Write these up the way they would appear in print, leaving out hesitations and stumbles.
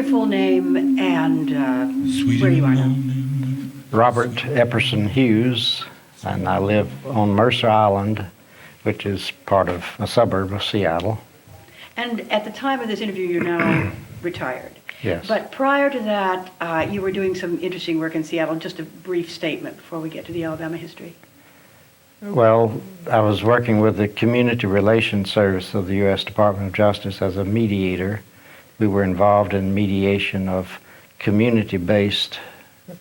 full name and where you are now? Robert Epperson Hughes, and I live on Mercer Island, which is part of a suburb of Seattle. And at the time of this interview, you're now retired. Yes. But prior to that, you were doing some interesting work in Seattle. Just a brief statement before we get to the Alabama history. Well, I was working with the Community Relations Service of the U.S. Department of Justice as a mediator. We were involved in mediation of community-based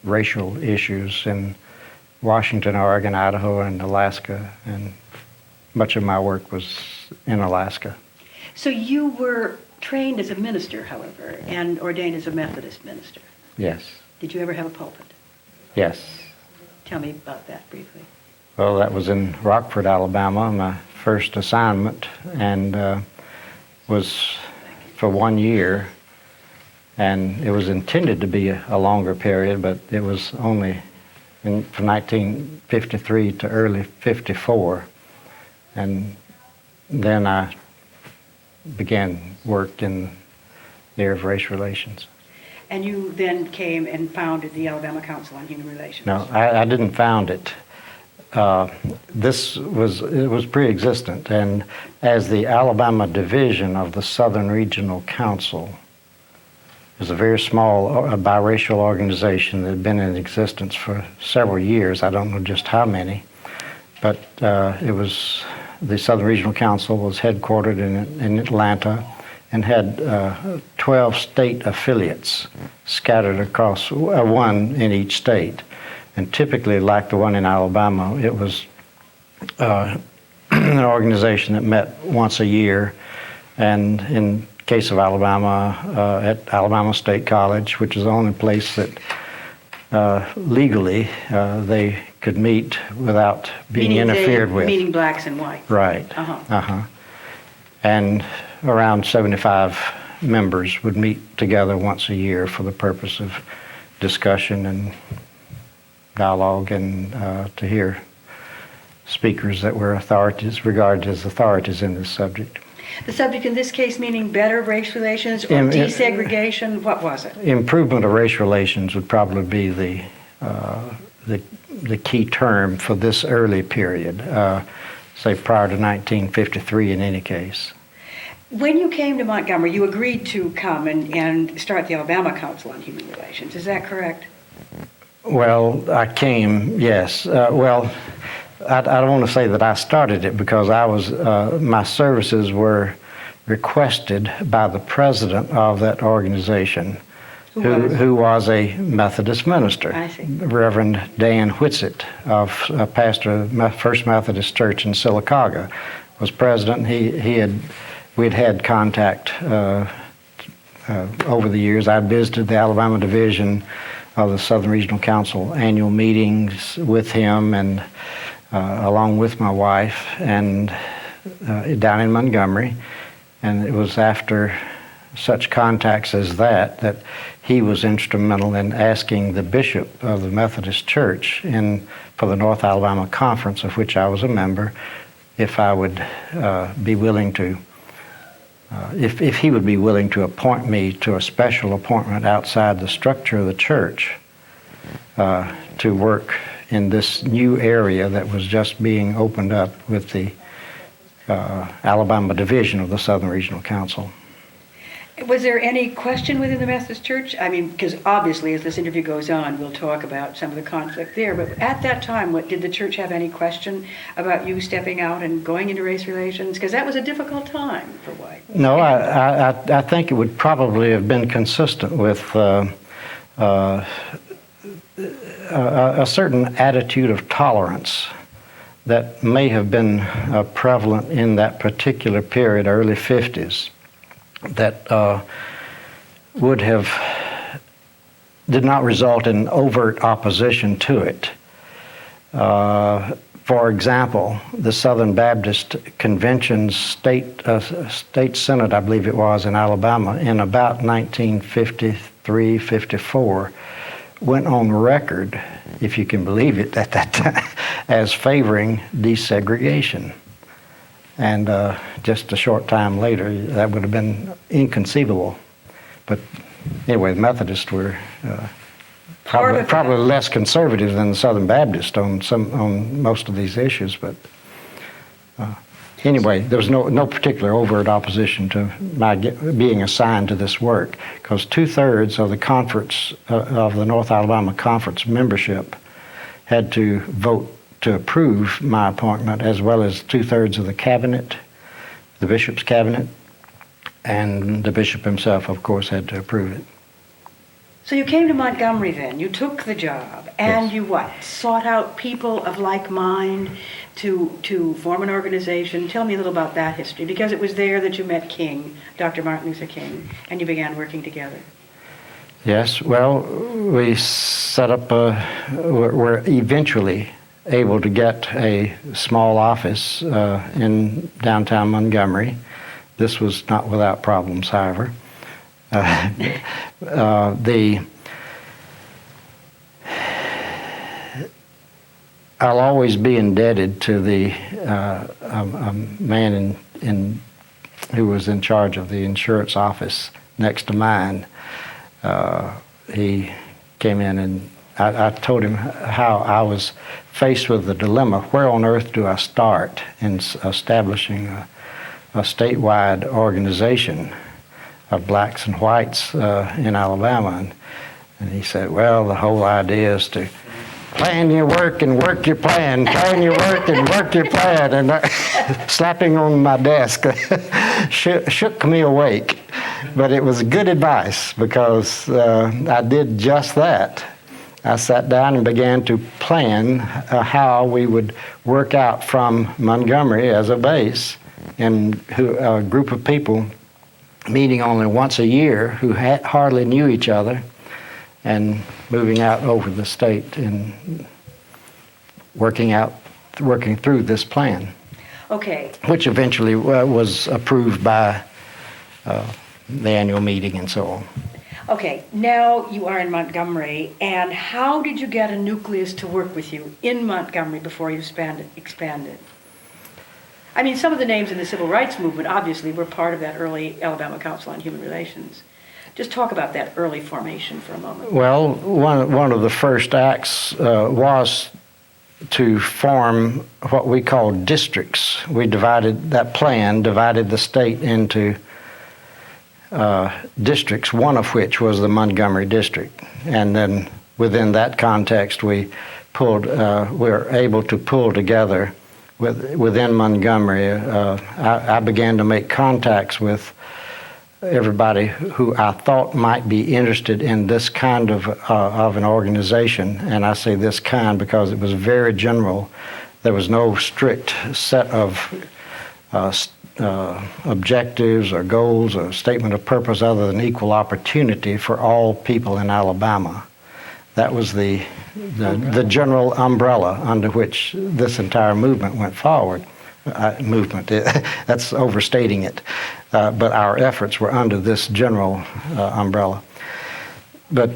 racial issues in Washington, Oregon, Idaho, and Alaska, and much of my work was in Alaska. So you were trained as a minister, however, and ordained as a Methodist minister. Yes. Did you ever have a pulpit? Yes. Tell me about that briefly. Well, that was in Rockford, Alabama, my first assignment, and was for 1 year. And it was intended to be a longer period, but it was only from 1953 to early 54. And then I began work in the area of race relations. And you then came and founded the Alabama Council on Human Relations. No, I didn't found it. It was pre-existent, and as the Alabama division of the Southern Regional Council, it was a very small biracial organization that had been in existence for several years. I don't know just how many, but it was the Southern Regional Council was headquartered in Atlanta and had 12 state affiliates scattered across one in each state. And typically, like the one in Alabama, it was an organization that met once a year. And in case of Alabama, at Alabama State College, which is the only place that legally they could meet without being interfered with. Meaning blacks and whites. Right. And around 75 members would meet together once a year for the purpose of discussion and dialogue, and to hear speakers that were regarded as authorities in this subject. The subject in this case meaning better race relations or desegregation? What was it? Improvement of race relations would probably be the key term for this early period, say prior to 1953 in any case. When you came to Montgomery, you agreed to come and start the Alabama Council on Human Relations. Is that correct? Well, I came, yes. I don't want to say that I started it, because my services were requested by the president of that organization, who was a Methodist minister. I see. Reverend Dan Whitsitt, pastor of First Methodist Church in Sylacauga, was president. We'd had contact over the years. I visited the Alabama division of the Southern Regional Council annual meetings with him, and along with my wife, and down in Montgomery. And it was after such contacts as that he was instrumental in asking the bishop of the Methodist Church for the North Alabama Conference, of which I was a member, if I would be willing to if he would be willing to appoint me to a special appointment outside the structure of the church to work in this new area that was just being opened up with the Alabama division of the Southern Regional Council. Was there any question within the Methodist Church? I mean, because obviously as this interview goes on, we'll talk about some of the conflict there, but at that time, did the church have any question about you stepping out and going into race relations? Because that was a difficult time for whites. No, I think it would probably have been consistent with a certain attitude of tolerance that may have been prevalent in that particular period, early 50s. That did not result in overt opposition to it. For example, the Southern Baptist Convention's state senate, I believe it was, in Alabama, in about 1953-54, went on record, if you can believe it, at that time, as favoring desegregation. And just a short time later, that would have been inconceivable. But anyway, the Methodists were Part of probably that. less conservative than the Southern Baptists on most of these issues, but anyway, there was no particular overt opposition to my being assigned to this work, because 2/3 of the conference of the North Alabama Conference membership had to vote to approve my appointment, as well as 2/3 of the cabinet, the bishop's cabinet, and the bishop himself, of course, had to approve it. So you came to Montgomery then, you took the job, and Yes. you what? Sought out people of like mind to form an organization. Tell me a little about that history, because it was there that you met King, Dr. Martin Luther King, and you began working together. Yes, well, we set up we're eventually able to get a small office in downtown Montgomery. This was not without problems, however. I'll always be indebted to the man who was in charge of the insurance office next to mine. He came in and I told him how I was faced with the dilemma: where on earth do I start in establishing a statewide organization of blacks and whites in Alabama? And he said, well, the whole idea is to plan your work and work your plan, plan your work and work your plan. And slapping on my desk shook me awake. But it was good advice, because I did just that. I sat down and began to plan how we would work out from Montgomery as a base, and a group of people meeting only once a year who hardly knew each other, and moving out over the state and working through this plan, Okay. which eventually was approved by the annual meeting and so on. Okay, now you are in Montgomery, and how did you get a nucleus to work with you in Montgomery before you expanded? I mean, some of the names in the civil rights movement obviously were part of that early Alabama Council on Human Relations. Just talk about that early formation for a moment. Well, one of the first acts was to form what we call districts. We divided the state into districts, one of which was the Montgomery district. And then within that context, we were able to pull together within Montgomery. I began to make contacts with everybody who I thought might be interested in this kind of an organization. And I say this kind because it was very general. There was no strict set of objectives or goals or statement of purpose other than equal opportunity for all people in Alabama. That was the general umbrella under which this entire movement went forward. That's overstating it. But our efforts were under this general umbrella. But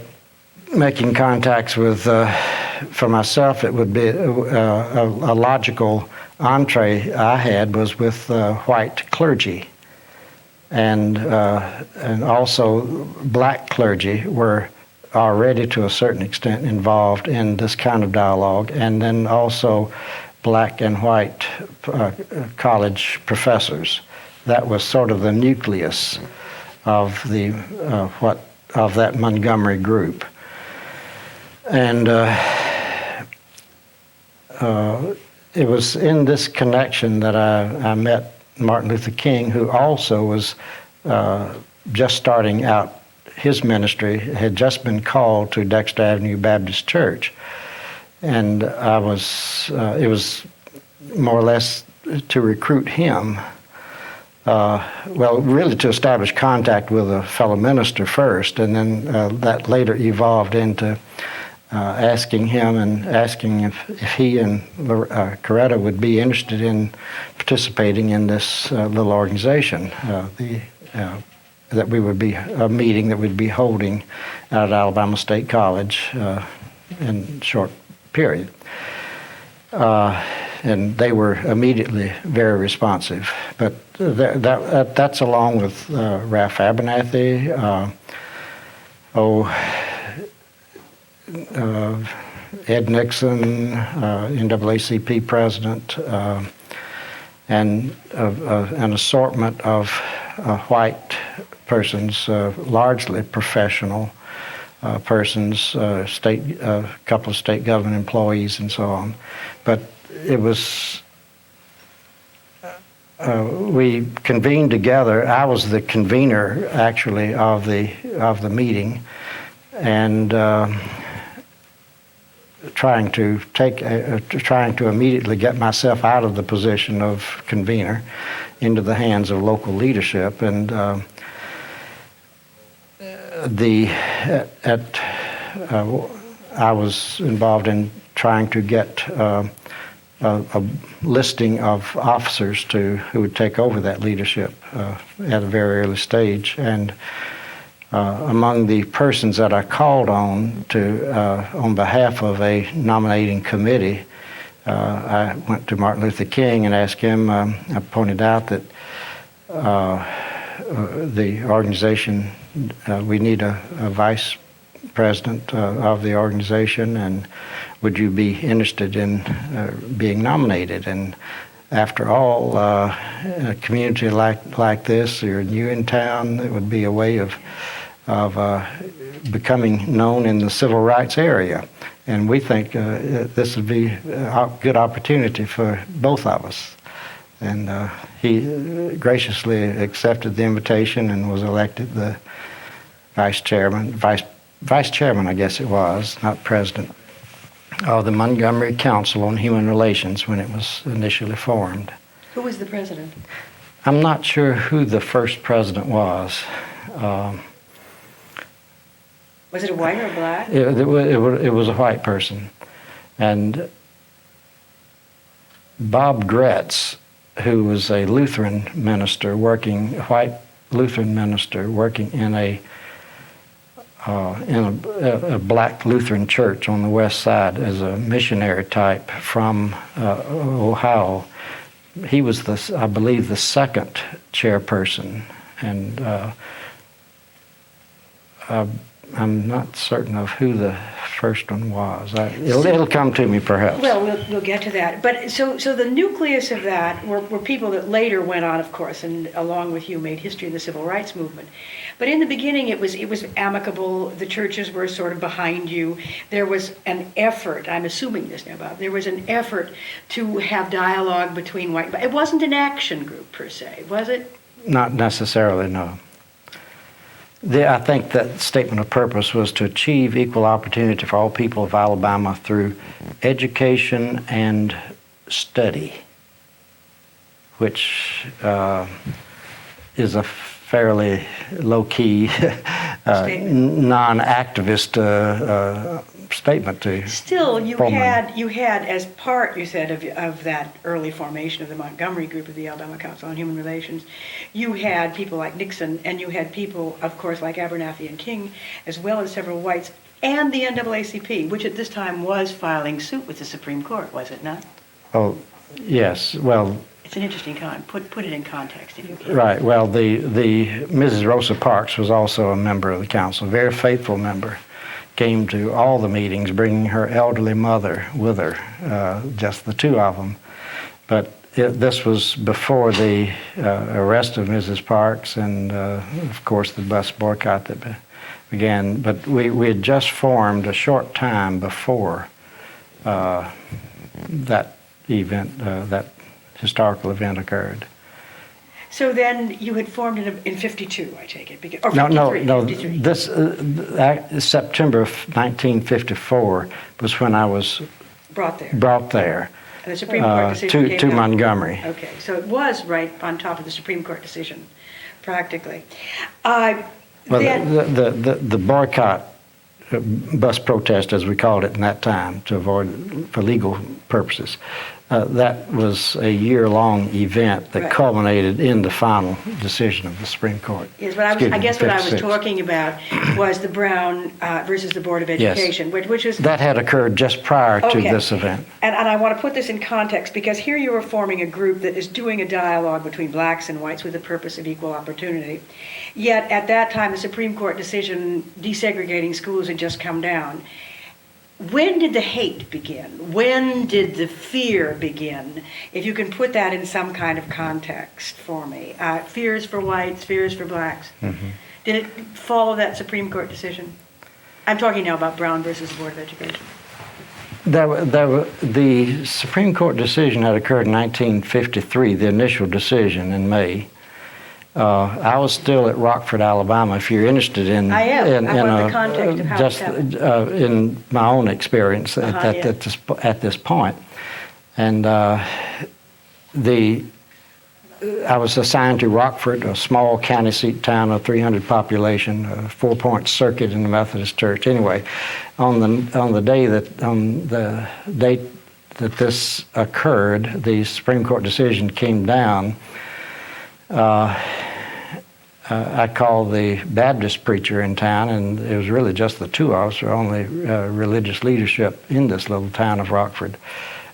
making contacts with, for myself, it would be a logical entree I had was with white clergy, and also black clergy were already to a certain extent involved in this kind of dialogue, and then also black and white college professors. That was sort of the nucleus of that Montgomery group, and it was in this connection that I met Martin Luther King, who also was just starting out his ministry, had just been called to Dexter Avenue Baptist Church. And it was more or less to recruit him, really to establish contact with a fellow minister first, and then that later evolved into asking him and asking if he and Coretta would be interested in participating in this little organization, that we would be a meeting that we'd be holding out at Alabama State College in a short period. And they were immediately very responsive. But that's along with Ralph Abernathy, Ed Nixon, NAACP president, and an assortment of white persons, largely professional persons, a couple of state government employees, and so on. But it was. We convened together. I was the convener, actually, of the meeting, and trying to immediately get myself out of the position of convener into the hands of local leadership. And I was involved in trying to get a listing of officers who would take over that leadership at a very early stage. And among the persons that I called on on behalf of a nominating committee, I went to Martin Luther King and asked him. I pointed out that the organization, we need a vice president of the organization, and would you be interested in being nominated? And after all, a community like this, you're new in town, it would be a way of becoming known in the civil rights area. And we think this would be a good opportunity for both of us. And he graciously accepted the invitation and was elected the vice chairman, I guess it was, not president, of the Montgomery Council on Human Relations when it was initially formed. Who was the president? I'm not sure who the first president was. Was it a white or a black? It was a white person. And Bob Gretz, who was a Lutheran minister white Lutheran minister working in a black Lutheran church on the west side as a missionary type from Ohio. He was, I believe, the second chairperson, and I'm not certain of who the first one was. It'll come to me, perhaps. Well, we'll get to that. But so the nucleus of that were people that later went on, of course, and along with you made history in the civil rights movement. But in the beginning, it was amicable. The churches were sort of behind you. There was an effort. I'm assuming this now, Bob. There was an effort to have dialogue between white. It wasn't an action group per se, was it? Not necessarily, no. I think that statement of purpose was to achieve equal opportunity for all people of Alabama through education and study, which is a fairly low-key, non-activist statement to Still, you had as part, you said, of that early formation of the Montgomery group of the Alabama Council on Human Relations, you had people like Nixon, and you had people, of course, like Abernathy and King, as well as several whites, and the NAACP, which at this time was filing suit with the Supreme Court, was it not? Oh, yes. Well, it's an interesting time. Put it in context, if you can. Right. Well, the Mrs. Rosa Parks was also a member of the council, a very faithful member. Came to all the meetings, bringing her elderly mother with her, just the two of them. But this was before the arrest of Mrs. Parks and, of course, the bus boycott that began. But we had just formed a short time before that event, that historical event occurred. So then you had formed in 52, I take it? Or 53, no. 53. This September of 1954 was when I was brought there. And the Supreme Court decision came to down. Montgomery. Okay, so it was right on top of the Supreme Court decision, practically. Well, the boycott bus protest, as we called it in that time, for legal purposes, that was a year-long event that Right. culminated in the final decision of the Supreme Court. Yes, but Excuse I me, guess what I was 56. talking about was the Brown versus the Board of Yes. Education, which is... That had occurred just prior to Okay. this event. And I want to put this in context, because here you are forming a group that is doing a dialogue between blacks and whites with the purpose of equal opportunity. Yet, at that time, the Supreme Court decision desegregating schools had just come down. When did the hate begin? When did the fear begin? If you can put that in some kind of context for me. Fears for whites, fears for blacks. Mm-hmm. Did it follow that Supreme Court decision? I'm talking now about Brown versus the Board of Education. The Supreme Court decision had occurred in 1953, the initial decision in May. I was still at Rockford, Alabama. If you're interested in, I am. I want the context of how just it happened. In my own experience Yeah. at this point, and I was assigned to Rockford, a small county seat town of 300 population, a 4-point circuit in the Methodist Church. Anyway, on the date that this occurred, the Supreme Court decision came down. I called the Baptist preacher in town, and it was really just the two of us, the only religious leadership in this little town of Rockford,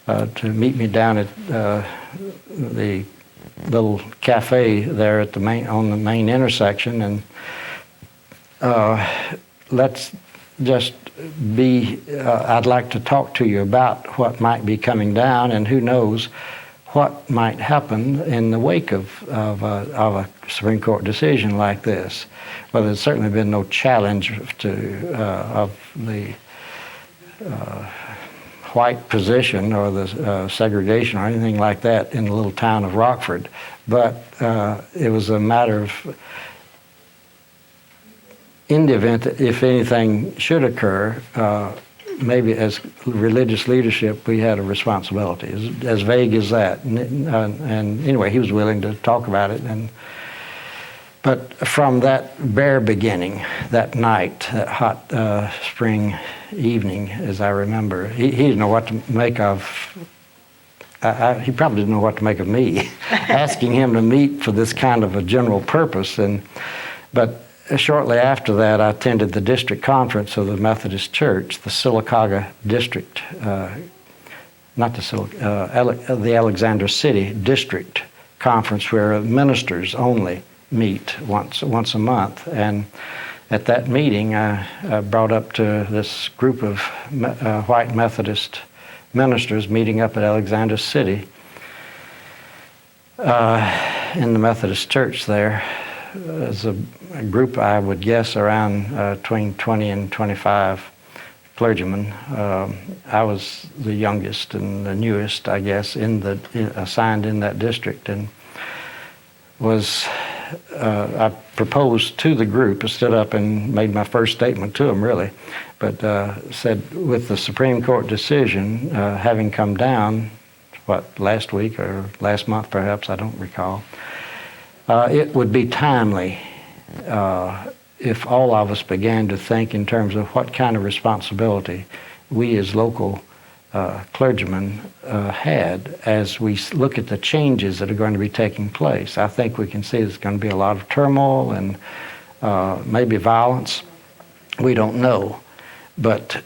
to meet me down at the little cafe there at on the main intersection, and let's just I'd like to talk to you about what might be coming down, and who knows what might happen in the wake of a Supreme Court decision like this. Well, there's certainly been no challenge of the white position or the segregation or anything like that in the little town of Rockford, but it was a matter of, in the event that if anything should occur, maybe as religious leadership, we had a responsibility, as vague as that. And anyway, he was willing to talk about it. But from that bare beginning, that night, that hot spring evening, as I remember, he didn't know what to make of. He probably didn't know what to make of me, asking him to meet for this kind of a general purpose. But shortly after that, I attended the district conference of the Methodist Church, the Sylacauga district, not the Alexander City district conference, where ministers only meet once a month. And at that meeting, I brought up to this group of white Methodist ministers meeting up at Alexander City in the Methodist Church there. As a group, I would guess, around between 20 and 25 clergymen. I was the youngest and the newest, I guess, assigned in that district, and I proposed to the group. I stood up and made my first statement to them, really, but said, with the Supreme Court decision having come down, last week or last month perhaps, I don't recall, it would be timely if all of us began to think in terms of what kind of responsibility we as local clergymen had as we look at the changes that are going to be taking place. I think we can see there's going to be a lot of turmoil and maybe violence. We don't know. But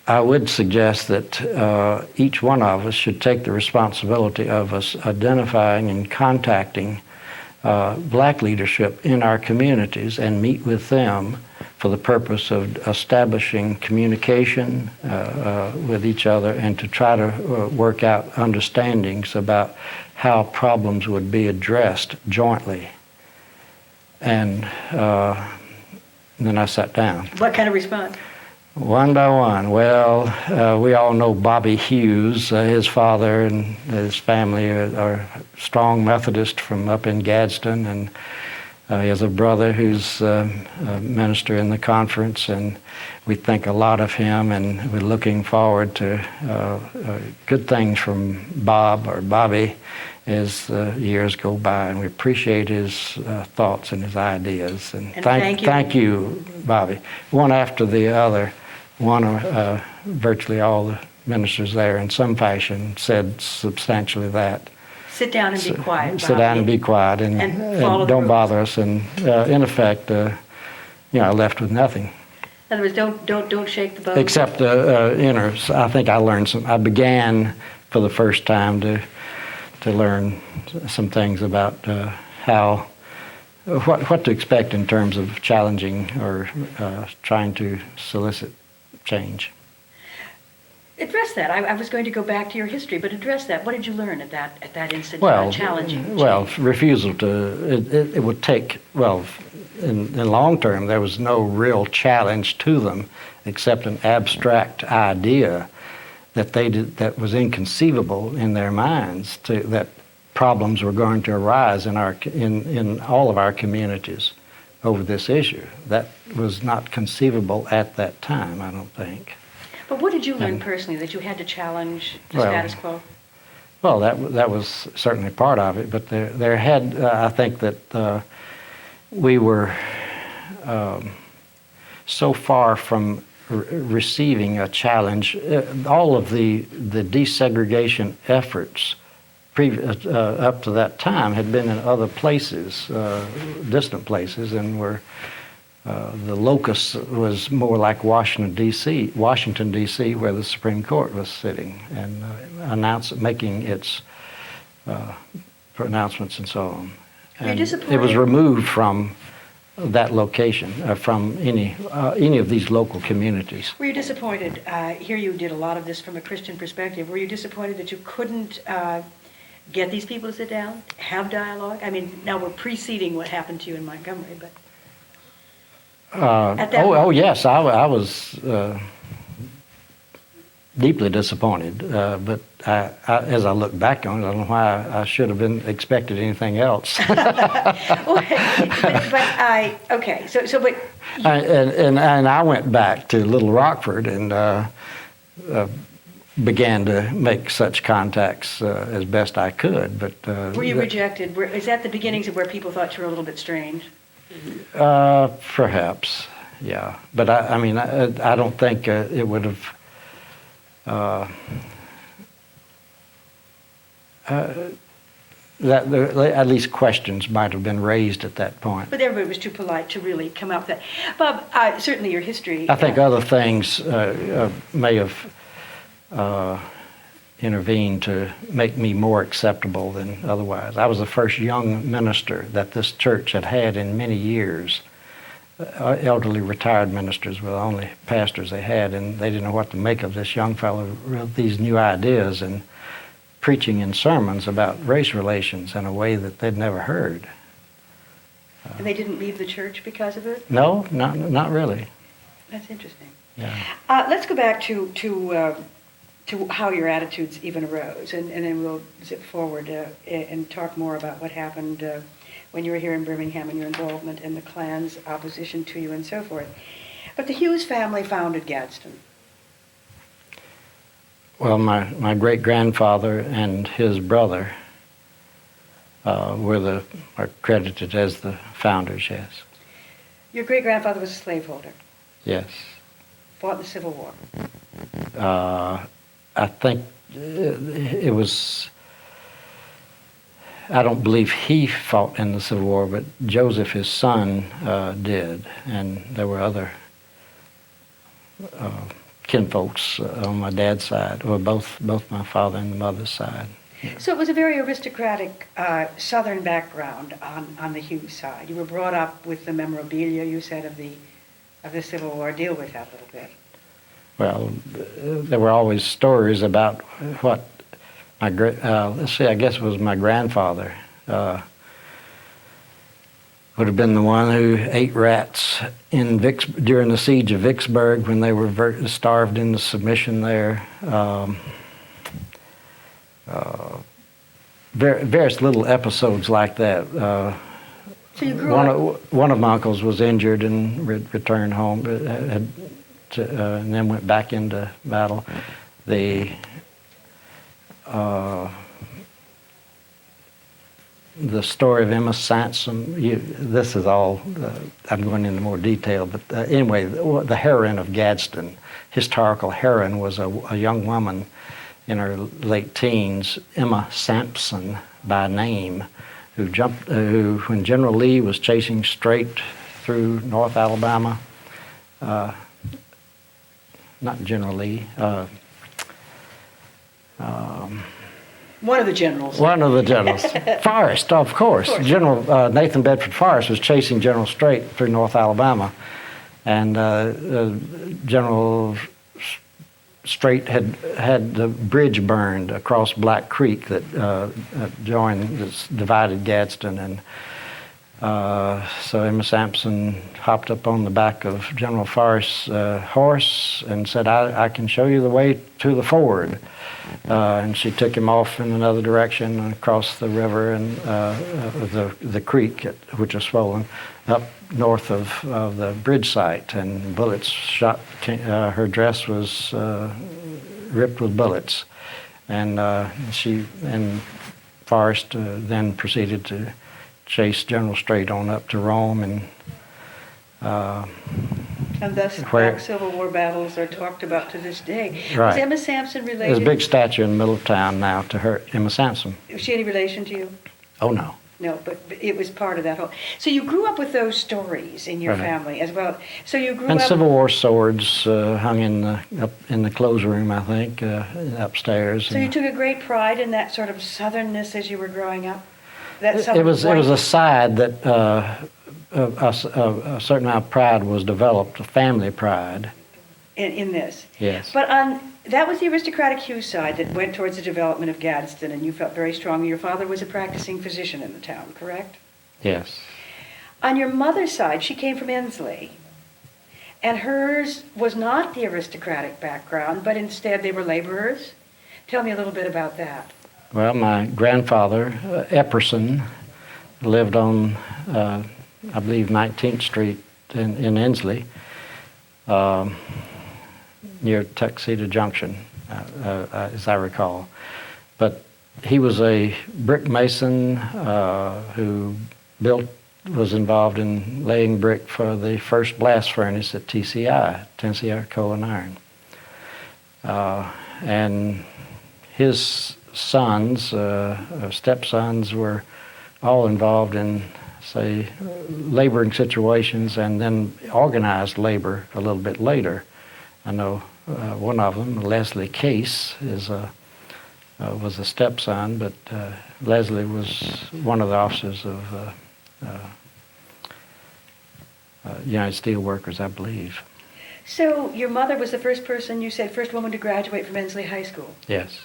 I would suggest that each one of us should take the responsibility of us identifying and contacting black leadership in our communities and meet with them for the purpose of establishing communication with each other, and to try to work out understandings about how problems would be addressed jointly. And then I sat down. What kind of response? One by one. Well, we all know Bobby Hughes. His father and his family are strong Methodist from up in Gadsden, and he has a brother who's a minister in the conference, and we think a lot of him, and we're looking forward to good things from Bobby as years go by, and we appreciate his thoughts and his ideas. And thank you, Bobby. One after the other, virtually all the ministers there in some fashion said substantially that. Sit down and be quiet. Sit down and be quiet and follow the don't rules. bother us. And in effect, I left with nothing. In other words, don't shake the boat. Except I think I learned some. I began for the first time to learn some things about what to expect in terms of challenging or trying to solicit change. Address that. I was going to go back to your history, but address that. What did you learn at that instant? Challenging. Well, refusal to. It would take. Well, in long term, there was no real challenge to them, except an abstract idea that was inconceivable in their minds that problems were going to arise in all of our communities over this issue. That was not conceivable at that time, I don't think. But what did you learn personally that you had to challenge the status quo? Well, that was certainly part of it, but there had I think that we were so far from receiving a challenge. All of the desegregation efforts up to that time had been in other places, distant places, and were the locus was more like Washington, D.C., where the Supreme Court was sitting and making its pronouncements and so on. And it was removed from that location, from any of these local communities. Were you disappointed? Here you did a lot of this from a Christian perspective. Were you disappointed that you couldn't get these people to sit down, have dialogue? I mean, now we're preceding what happened to you in Montgomery, but... yes, I was deeply disappointed. But as I look back on it, I don't know why I should have been expected anything else. Okay. And I went back to Little Rockford and began to make such contacts as best I could. But were you rejected? Is that the beginnings of where people thought you were a little bit strange? Perhaps, yeah. But I don't think it would have. At least questions might have been raised at that point. But everybody was too polite to really come out with that. Bob, certainly your history... I think other things may have intervened to make me more acceptable than otherwise. I was the first young minister that this church had in many years. Elderly retired ministers were the only pastors they had, and they didn't know what to make of this young fellow with these new ideas and preaching in sermons about race relations in a way that they'd never heard. And they didn't leave the church because of it? No, not really. That's interesting. Yeah. Let's go back to how your attitudes even arose, and then we'll zip forward and talk more about what happened when you were here in Birmingham and your involvement in the Klan's opposition to you and so forth. But the Hughes family founded Gadsden. Well, my great-grandfather and his brother are credited as the founders, yes. Your great-grandfather was a slaveholder? Yes. Fought in the Civil War? I think it was... I don't believe he fought in the Civil War, but Joseph, his son, did. And there were other kinfolks on my dad's side, or both my father and mother's side. So it was a very aristocratic Southern background on the Hughes side. You were brought up with the memorabilia, you said, of the Civil War. Deal with that a little bit. Well, there were always stories about what I guess it was my grandfather would have been the one who ate rats during the siege of Vicksburg when they were starved into submission there. Various little episodes like that. So you grew up... One of my uncles was injured and returned home, and then went back into battle. the story of Emma Sansom. This is all, I'm going into more detail, but anyway, the heroine of Gadsden, historical heroine, was a young woman in her late teens, Emma Sampson by name, who when General Lee was chasing straight through North Alabama, not General Lee, One of the generals. one of the generals. Forrest, of course. General Nathan Bedford Forrest was chasing General Strait through North Alabama, and General Strait had the bridge burned across Black Creek that divided Gadsden, and so Emma Sampson hopped up on the back of General Forrest's horse and said, I can show you the way to the ford. And she took him off in another direction across the river and the creek, which was swollen, up north of the bridge site. And bullets shot, her dress was ripped with bullets. And Forrest then proceeded to chase General Strait on up to Rome, and thus Black Civil War battles are talked about to this day. Right. Was Emma Sampson related? There's a big statue in the middle of town now to her, Emma Sampson. Was she any relation to you? Oh, no. No, but it was part of that whole. So you grew up with those stories in your Right. family as well. So you grew And up. Civil War swords hung up in the clothes room, I think, upstairs. So you took a great pride in that sort of southernness as you were growing up. That It was a side that a certain amount of pride was developed, a family pride. in this. Yes. But that was the aristocratic Hughes side that went towards the development of Gadsden, and you felt very strongly. Your father was a practicing physician in the town, correct? Yes. On your mother's side, she came from Ensley, and hers was not the aristocratic background, but instead they were laborers. Tell me a little bit about that. Well, my grandfather, Epperson, lived on, I believe, 19th Street in Ensley, near Tuxedo Junction, as I recall. But he was a brick mason who was involved in laying brick for the first blast furnace at TCI, Tennessee Coal and Iron. And his sons, stepsons, were all involved in, say, laboring situations, and then organized labor a little bit later. I know one of them, Leslie Case, was a stepson, but Leslie was one of the officers of United Steelworkers, I believe. So your mother was the first person, you said, first woman to graduate from Ensley High School. Yes.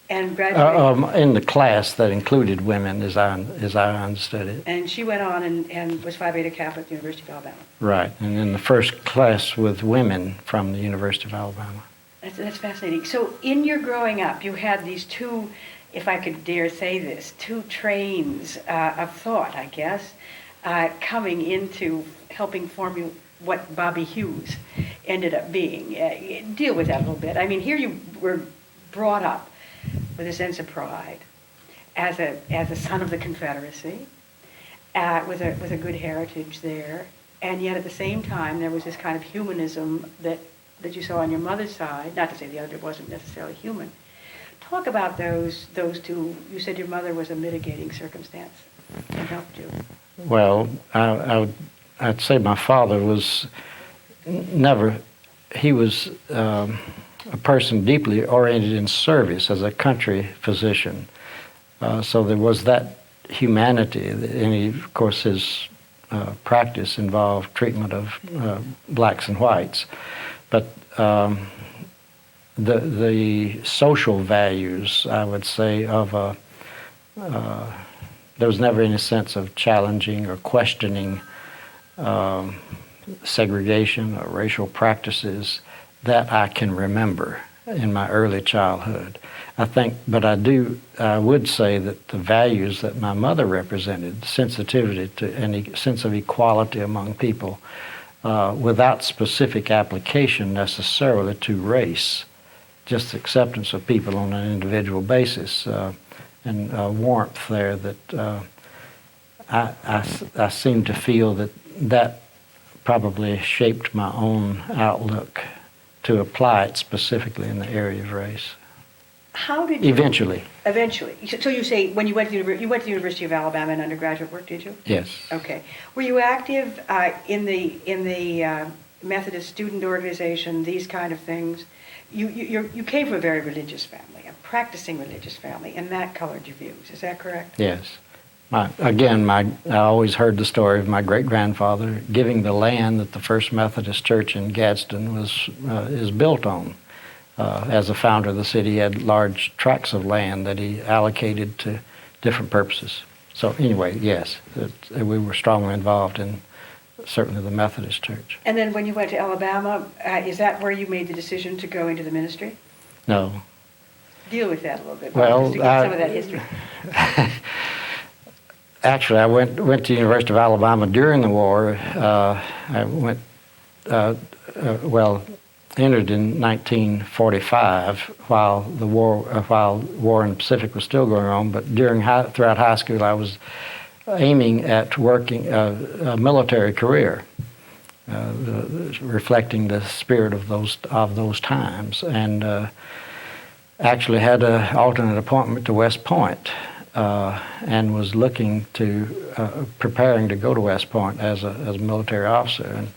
And graduated. In the class that included women, as I understood it. And she went on and was Phi Beta Kappa at the University of Alabama. Right, and in the first class with women from the University of Alabama. That's fascinating. So in your growing up, you had these two, if I could dare say this, two trains of thought, I guess, coming into helping form you what Bobby Hughes ended up being. Deal with that a little bit. I mean, here you were brought up with a sense of pride as a son of the Confederacy, with a good heritage there, and yet at the same time there was this kind of humanism that you saw on your mother's side. Not to say the other wasn't necessarily human. Talk about those two. You said your mother was a mitigating circumstance and helped you. Well, I'd say my father was never. He was a person deeply oriented in service as a country physician. So there was that humanity, and of course his practice involved treatment of blacks and whites. But the social values, I would say, of there was never any sense of challenging or questioning segregation or racial practices that I can remember in my early childhood. I would say that the values that my mother represented, sensitivity to any sense of equality among people, without specific application necessarily to race, just acceptance of people on an individual basis, and warmth there that I seem to feel that probably shaped my own outlook to apply it specifically in the area of race. How did you... Eventually, Eventually. So you say when you went to the University of Alabama in undergraduate work, did you? yes. Okay. Were you active in the Methodist student organization, these kind of things? You came from a very religious family, a practicing religious family, and that colored your views. Is that correct? Yes. I always heard the story of my great-grandfather giving the land that the First Methodist Church in Gadsden is built on. As a founder of the city, he had large tracts of land that he allocated to different purposes. So anyway, yes, we were strongly involved in certainly the Methodist Church. And then when you went to Alabama, is that where you made the decision to go into the ministry? No. Deal with that a little bit. Well, just to get some of that history. Actually, I went to the University of Alabama during the war. I went, entered in 1945 while war in the Pacific was still going on. But throughout high school, I was aiming at working a military career, reflecting the spirit of those times, and actually had an alternate appointment to West Point. And was looking to preparing to go to West Point as a military officer, and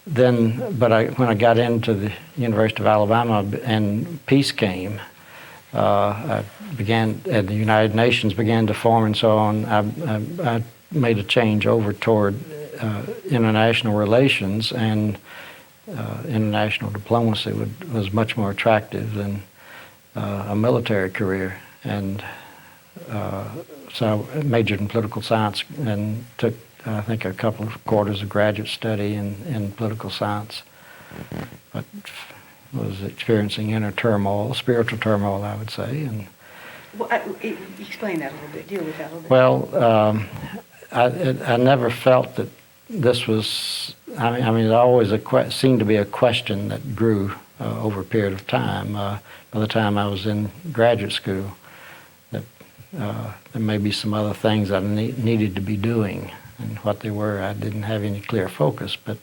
then when I got into the University of Alabama and peace came, I began the United Nations began to form and so on. I made a change over toward international relations, and international diplomacy was much more attractive than a military career, and so I majored in political science and took, I think, a couple of quarters of graduate study in political science, but was experiencing inner turmoil, spiritual turmoil, I would say. And Well, explain that a little bit. Deal with that a little bit. well, I never felt that this was. I mean, it always seemed to be a question that grew over a period of time. By the time I was in graduate school, there may be some other things I needed to be doing, and what they were, I didn't have any clear focus. But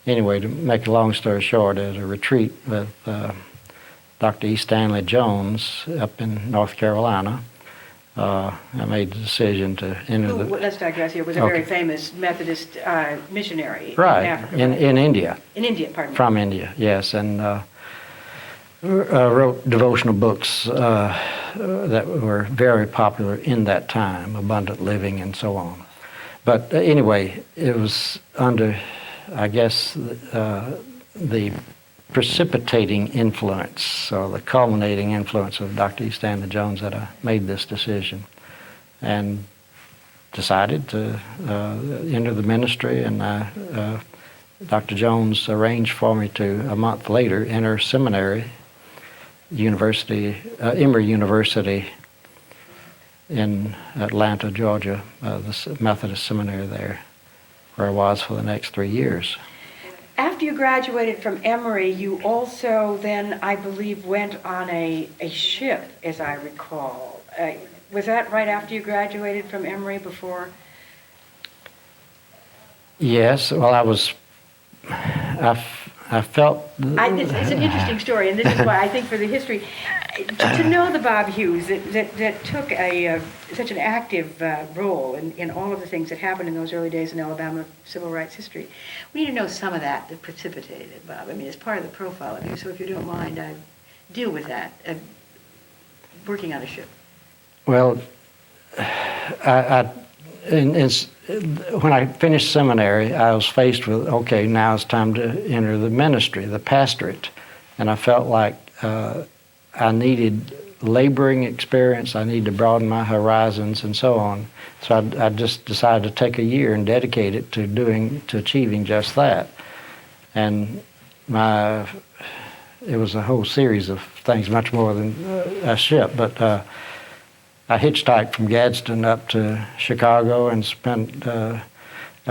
anyway, to make a long story short, at a retreat with Dr. E. Stanley Jones up in North Carolina, I made the decision to enter let's digress here. Was a very famous Methodist missionary in Africa. In India. In India, pardon me. From India, yes, and wrote devotional books that were very popular in that time, Abundant Living and so on. But anyway, it was under, I guess, the precipitating influence, or the culminating influence of Dr. E. Stanley Jones, that I made this decision and decided to enter the ministry. And Dr. Jones arranged for me to, a month later, enter seminary, Emory University in Atlanta, Georgia, the Methodist seminary there, where I was for the next 3 years. After you graduated from Emory, you also then, I believe, went on a ship, as I recall. Was that right after you graduated from Emory, before? Yes, well, I felt... It's an interesting story, and this is why I think for the history, to know the Bob Hughes that took such an active role in all of the things that happened in those early days in Alabama civil rights history, we need to know some of that precipitated it, Bob. I mean, it's part of the profile of you, so if you don't mind, deal with that, working on a ship. Well, when I finished seminary, I was faced with, okay, now it's time to enter the ministry, the pastorate. And I felt like I needed laboring experience, I needed to broaden my horizons and so on. So I just decided to take a year and dedicate it to achieving just that. And it was a whole series of things, much more than a ship, but I hitchhiked from Gadsden up to Chicago and spent a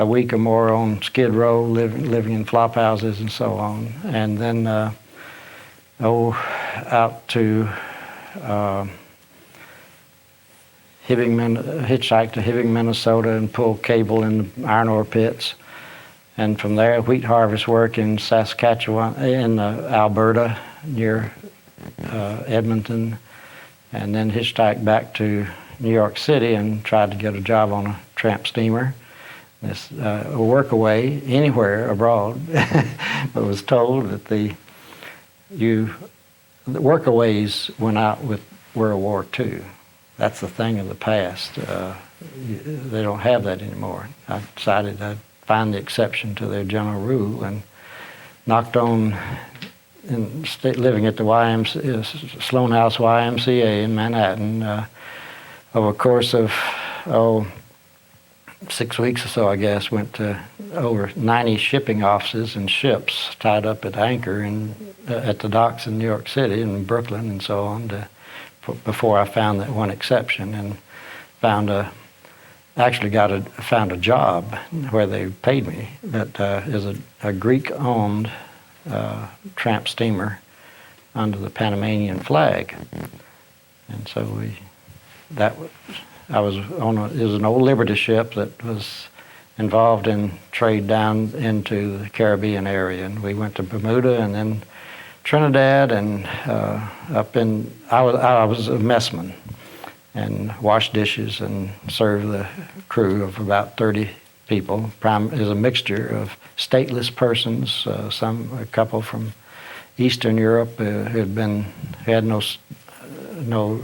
week or more on Skid Row, living in flop houses and so on. And then out to hitchhiked to Hibbing, Minnesota, and pulled cable in the iron ore pits. And from there, wheat harvest work in Saskatchewan, in Alberta, near Edmonton, and then hitchhiked back to New York City and tried to get a job on a tramp steamer. This work away anywhere abroad, but was told that the workaways went out with World War II. That's the thing of the past. They don't have that anymore. I decided I'd find the exception to their general rule and knocked on, living at the Sloan House YMCA in Manhattan over a course of 6 weeks or so, I guess. Went to over 90 shipping offices and ships tied up at anchor at the docks in New York City and Brooklyn and so on before I found that one exception, and found a job where they paid me that is a Greek-owned tramp steamer under the Panamanian flag. And so it was an old Liberty ship that was involved in trade down into the Caribbean area, and we went to Bermuda and then Trinidad, and I was a messman and washed dishes and served the crew of about 30 people. Is a mixture of stateless persons, a couple from Eastern Europe who had no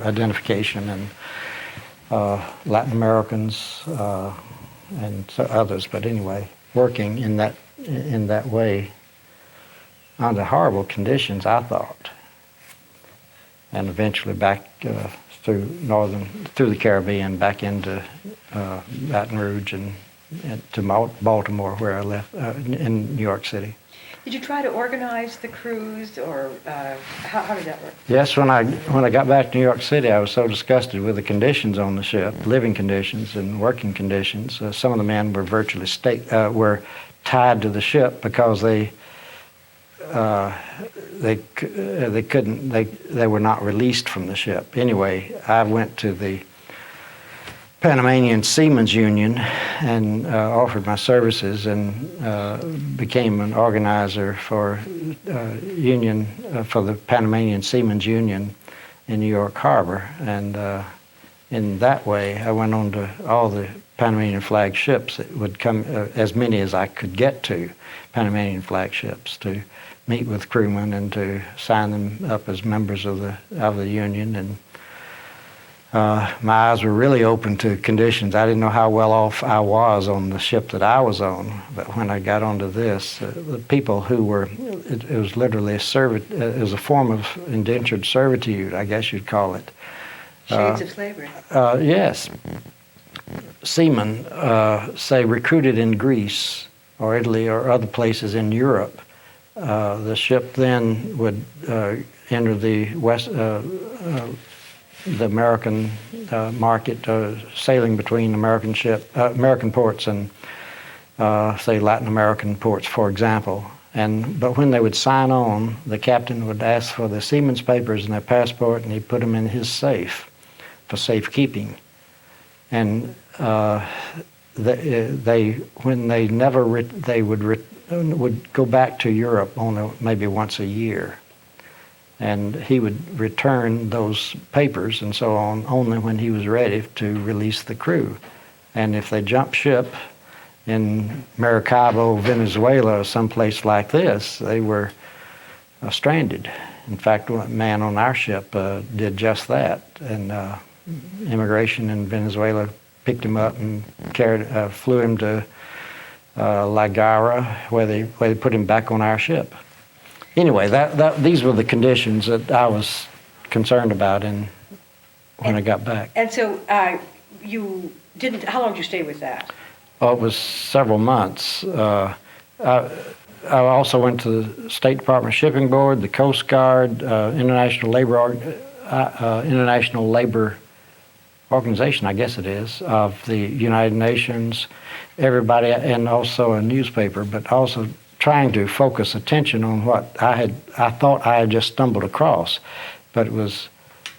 identification, and Latin Americans and so others. But anyway, working in that way under horrible conditions, I thought, and eventually back through the Caribbean, back into Baton Rouge and to Baltimore, where I left in New York City. Did you try to organize the cruise, or how did that work? Yes, when I got back to New York City, I was so disgusted with the conditions on the ship, living conditions and working conditions. Some of the men were virtually were tied to the ship because they were not released from the ship. Anyway, I went to the Panamanian Seamen's Union and offered my services, and became an organizer for for the Panamanian Seamen's Union in New York Harbor. And in that way, I went on to all the Panamanian flag ships that would come, as many as I could get to, Panamanian flag ships, to meet with crewmen and to sign them up as members of the union. And my eyes were really open to conditions. I didn't know how well off I was on the ship that I was on, but when I got onto this, the people who were, it was literally it was a form of indentured servitude, I guess you'd call it. Shades of slavery. Yes. Seamen, say, recruited in Greece or Italy or other places in Europe. The ship then would enter the American market, sailing between American ports and say Latin American ports, for example. But when they would sign on, the captain would ask for the seaman's papers and their passport, and he'd put them in his safe for safekeeping. And they would go back to Europe only maybe once a year, and he would return those papers and so on only when he was ready to release the crew. And if they jumped ship in Maracaibo, Venezuela, or someplace like this, they were stranded. In fact, one man on our ship did just that, and immigration in Venezuela picked him up and flew him to La Guaira, where they put him back on our ship. Anyway, these were the conditions that I was concerned about when I got back. And so you didn't. How long did you stay with that? Oh, it was several months. I also went to the State Department Shipping Board, the Coast Guard, International Labor Organization, I guess it is, of the United Nations, everybody, and also a newspaper, but also trying to focus attention on what I thought I had just stumbled across, but it was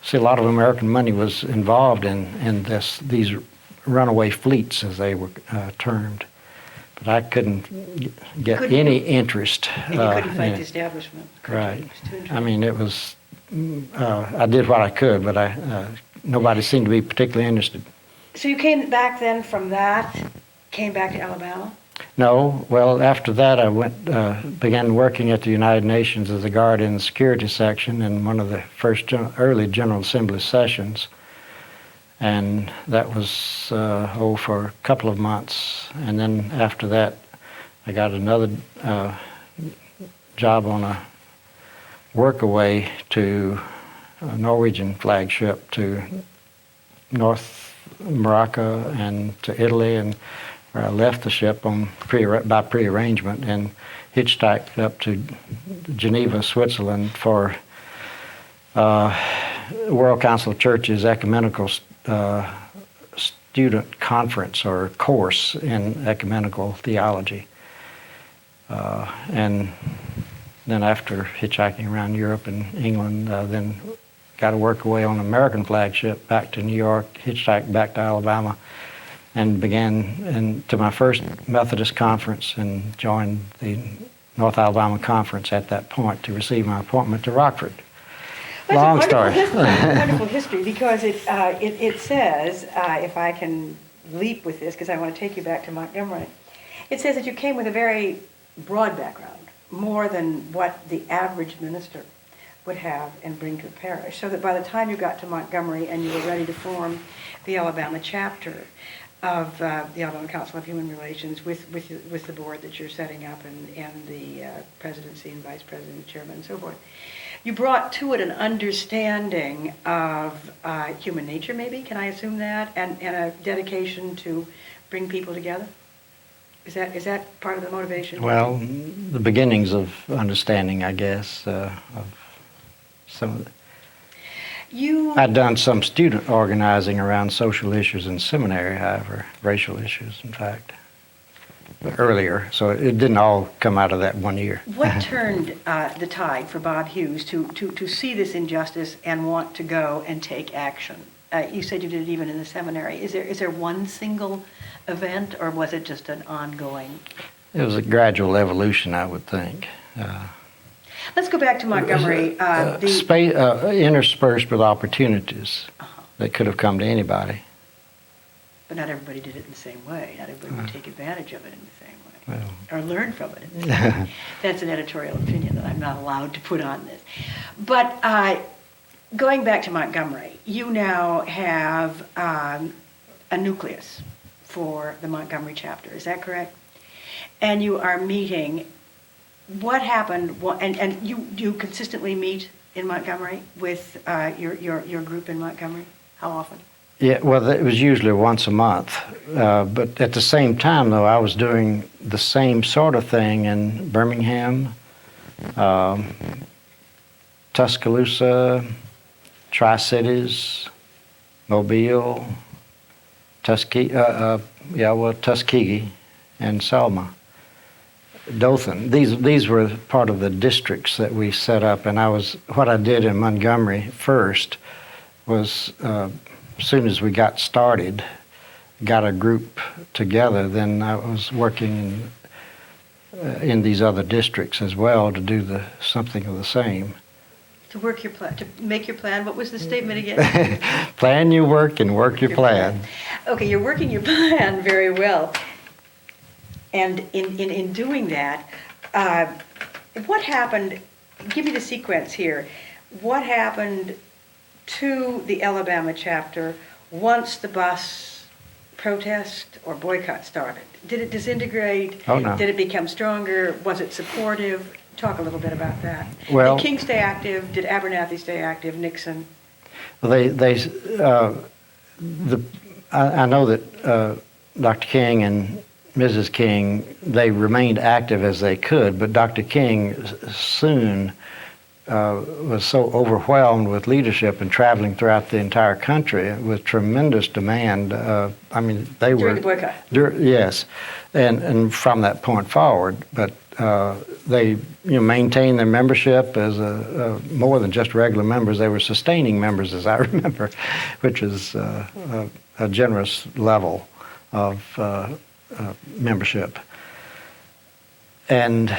See, a lot of American money was involved in these runaway fleets, as they were termed. But I couldn't get any interest. And you couldn't fight in the it. establishment. Right. It's too I mean, it was, I did what I could, but nobody seemed to be particularly interested. So you came back then from that, came back to Alabama? No, well, after that I began working at the United Nations as a guard in the security section in one of the first early General Assembly sessions. And that was, for a couple of months. And then after that, I got another job on a workaway to a Norwegian flagship to North Morocco and to Italy, and where I left the ship on by prearrangement and hitchhiked up to Geneva, Switzerland for World Council of Churches ecumenical student conference or course in ecumenical theology. And then after hitchhiking around Europe and England, then got to work away on an American flagship back to New York, hitchhiked back to Alabama, and began to my first Methodist conference and joined the North Alabama Conference at that point to receive my appointment to Rockford. Well, Long story. Wonderful history, because it says, if I can leap with this, because I want to take you back to Montgomery, it says that you came with a very broad background, more than what the average minister would have and bring to a parish, so that by the time you got to Montgomery and you were ready to form the Alabama chapter of the Alabama Council of Human Relations with the board that you're setting up and the presidency and vice president, chairman, and so forth, you brought to it an understanding of human nature, maybe, can I assume that, and a dedication to bring people together? Is that part of the motivation? Well, the beginnings of understanding, I guess, of some of the... I'd done some student organizing around social issues in seminary, however, racial issues, in fact, earlier. So it didn't all come out of that one year. What turned the tide for Bob Hughes to see this injustice and want to go and take action? You said you did it even in the seminary. Is there one single event, or was it just an ongoing? It was a gradual evolution, I would think. Let's go back to Montgomery. Interspersed with opportunities that could have come to anybody. But not everybody did it in the same way. Not everybody would take advantage of it in the same way. Well. Or learn from it in the same way. That's an editorial opinion that I'm not allowed to put on this. But going back to Montgomery, you now have a nucleus for the Montgomery chapter. Is that correct? And you are meeting. What happened? And you consistently meet in Montgomery with your group in Montgomery? How often? Yeah, well, it was usually once a month. But at the same time, though, I was doing the same sort of thing in Birmingham, Tuscaloosa, Tri-Cities, Mobile, Tuskegee, and Selma. Dothan. These were part of the districts that we set up, and what I did in Montgomery first was, as soon as we got started, got a group together, then I was working in these other districts as well to do something of the same. To work your plan, to make your plan. What was the statement again? Plan your work and work your plan. Okay, you're working your plan very well. And in doing that, what happened, give me the sequence here, what happened to the Alabama chapter once the bus protest or boycott started? Did it disintegrate? Oh, no. Did it become stronger? Was it supportive? Talk a little bit about that. Well, did King stay active? Did Abernathy stay active? Nixon? I know that Dr. King and Mrs. King, they remained active as they could, but Dr. King soon was so overwhelmed with leadership and traveling throughout the entire country with tremendous demand. I mean, they During were... the boycott. Yes, and from that point forward. But they maintained their membership as more than just regular members. They were sustaining members, as I remember, which is a generous level of membership. And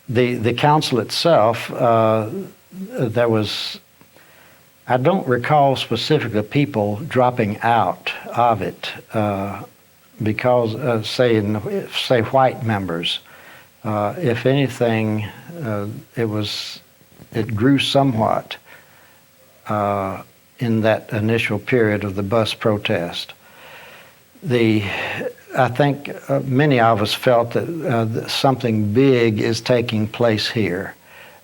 the council itself, there was, I don't recall specifically people dropping out of it because, say white members. If anything, it grew somewhat in that initial period of the bus protest. I think many of us felt that something big is taking place here.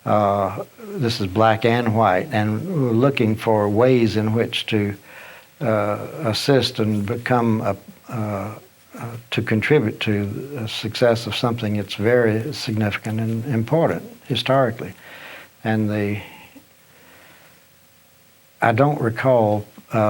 This is black and white, and we're looking for ways in which to assist and become to contribute to the success of something that's very significant and important historically. And I don't recall,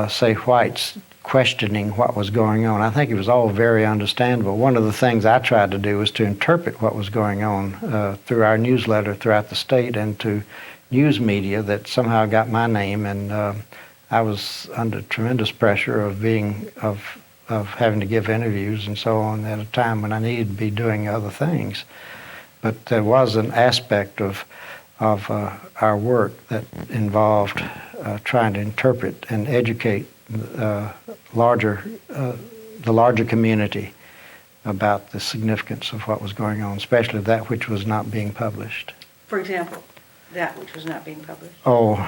say, whites questioning what was going on. I think it was all very understandable. One of the things I tried to do was to interpret what was going on through our newsletter throughout the state and to news media that somehow got my name, and I was under tremendous pressure of having to give interviews and so on at a time when I needed to be doing other things. But there was an aspect of our work that involved trying to interpret and educate the larger community about the significance of what was going on, especially that which was not being published. For example, that which was not being published? Oh,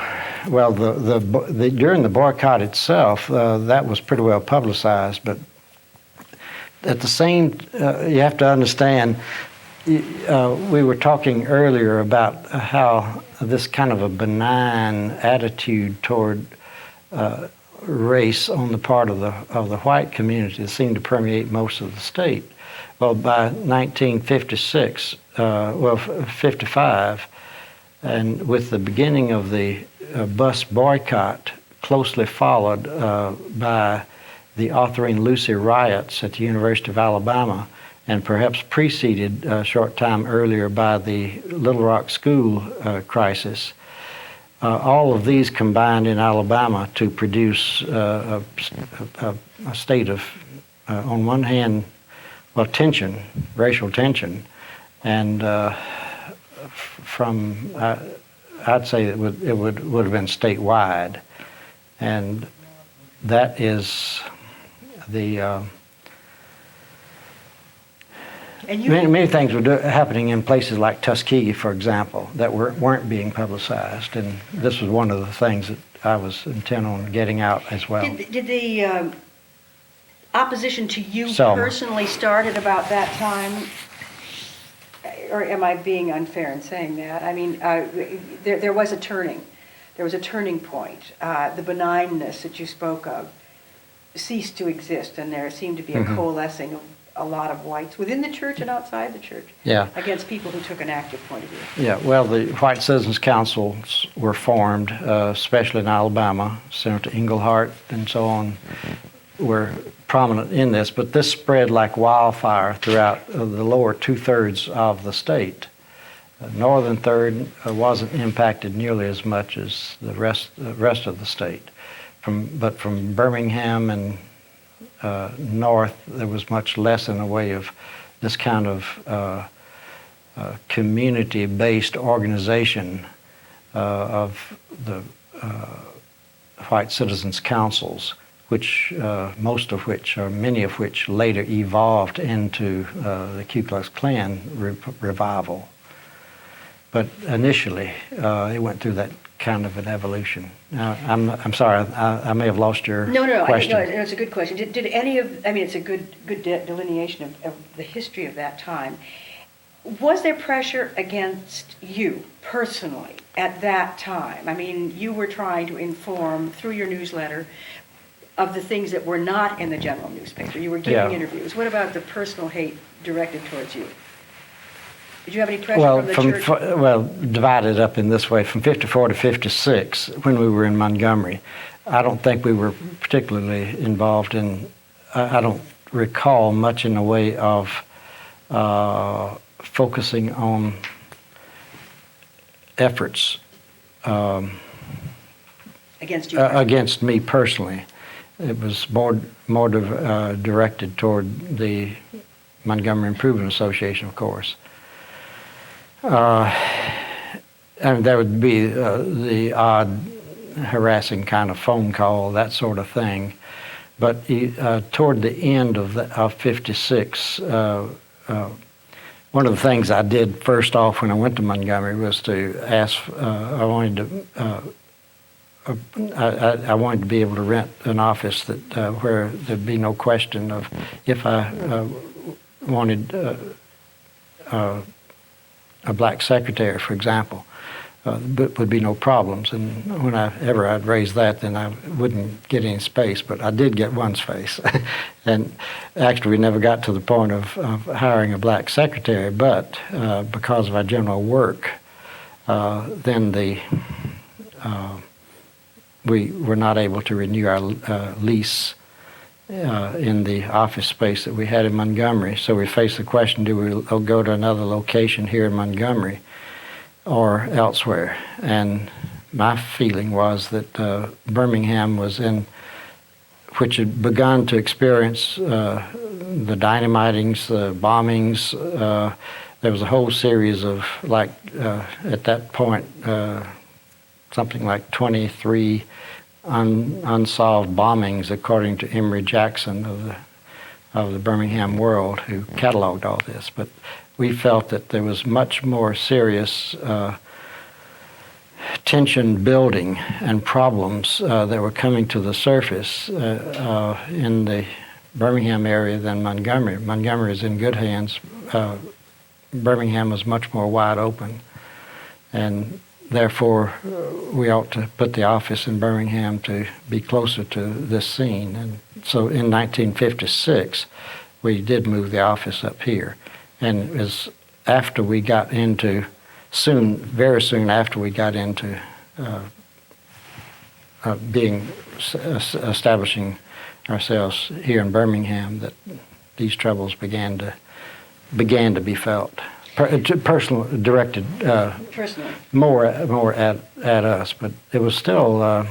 well, during the boycott itself, that was pretty well publicized, but at the same, you have to understand, we were talking earlier about how this kind of a benign attitude toward race on the part of the white community seemed to permeate most of the state. Well, by 1956, 55, and with the beginning of the bus boycott, closely followed by the Arthurine Lucy riots at the University of Alabama, and perhaps preceded a short time earlier by the Little Rock School crisis. All of these combined in Alabama to produce a state of, on one hand, well, tension, racial tension, and I'd say it would have been statewide, and that is the. Many things were happening in places like Tuskegee, for example, that weren't being publicized, and this was one of the things that I was intent on getting out as well. Did the opposition to you Selma. Personally start at about that time? Or am I being unfair in saying that? I mean, there was a turning. There was a turning point. The benignness that you spoke of ceased to exist, and there seemed to be a coalescing of a lot of whites within the church and outside the church against people who took an active point of view. Yeah, well, the White Citizens Councils were formed, especially in Alabama. Senator Englehart and so on were prominent in this, but this spread like wildfire throughout the lower two-thirds of the state. Northern third wasn't impacted nearly as much as the rest of the state. But from Birmingham and north, there was much less in the way of this kind of community-based organization of the White Citizens Councils, which most of which, or many of which, later evolved into the Ku Klux Klan revival. But initially, it went through that kind of an evolution. Now, I'm sorry, I may have lost your question. No, it's a good question. Did any of, I mean, it's a good delineation of the history of that time. Was there pressure against you personally at that time? I mean, you were trying to inform through your newsletter of the things that were not in the general newspaper. You were giving interviews. What about the personal hate directed towards you? Did you have any pressure Well, from the church? Divided up in this way, from 54 to 56, when we were in Montgomery, I don't think we were particularly involved in, I don't recall much in the way of focusing on efforts Against you? against me personally. It was more directed toward the Montgomery Improvement Association, of course. And there would be the odd harassing kind of phone call, that sort of thing. But toward the end of 56, one of the things I did first off when I went to Montgomery was to ask, I wanted to be able to rent an office that where there'd be no question of if I wanted a black secretary, for example, but would be no problems. And whenever I'd raise that, then I wouldn't get any space. But I did get one space. And actually, we never got to the point of hiring a black secretary. But because of our general work, then we were not able to renew our lease in the office space that we had in Montgomery. So we faced the question, do we go to another location here in Montgomery or elsewhere? And my feeling was that Birmingham was which had begun to experience the dynamitings, the bombings. There was a whole series of, at that point, something like 23 unsolved bombings, according to Emory Jackson of the Birmingham World, who cataloged all this. But we felt that there was much more serious tension building and problems that were coming to the surface in the Birmingham area than Montgomery. Montgomery is in good hands. Birmingham was much more wide open, and therefore we ought to put the office in Birmingham to be closer to this scene. And so in 1956, we did move the office up here. And it was after we got into, very soon after we got into establishing ourselves here in Birmingham, that these troubles began to be felt. Directed Personally. more at us, but it was still a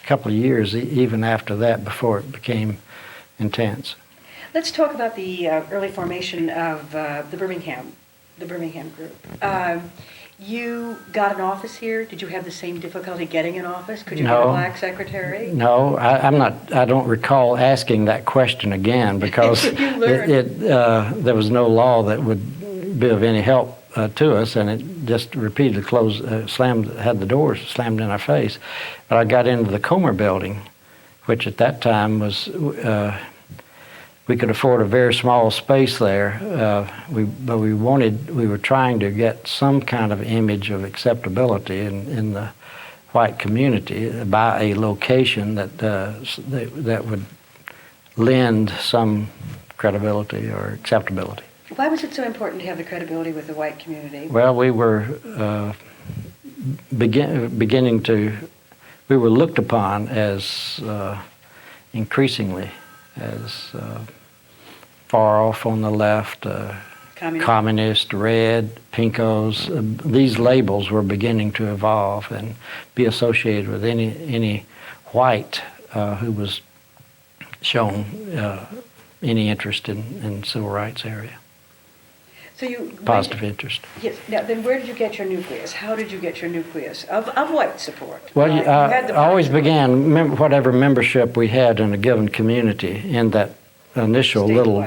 couple of years even after that before it became intense. Let's talk about the early formation of the Birmingham group. You got an office here. Did you have the same difficulty getting an office? Could you get a black secretary? No, I don't recall asking that question again because there was no law that would be of any help to us, and it just repeatedly had the doors slammed in our face. But I got into the Comer building, which at that time was, we could afford a very small space there, but we were trying to get some kind of image of acceptability in the white community by a location that would lend some credibility or acceptability. Why was it so important to have the credibility with the white community? Well, we were we were looked upon as increasingly as far off on the left, communist, red, pinkos. These labels were beginning to evolve and be associated with any white who was shown any interest in civil rights area. So positive interest. Yes. Now, then, where did you get your nucleus? How did you get your nucleus of white support? Well, I always began whatever membership we had in a given community in that initial little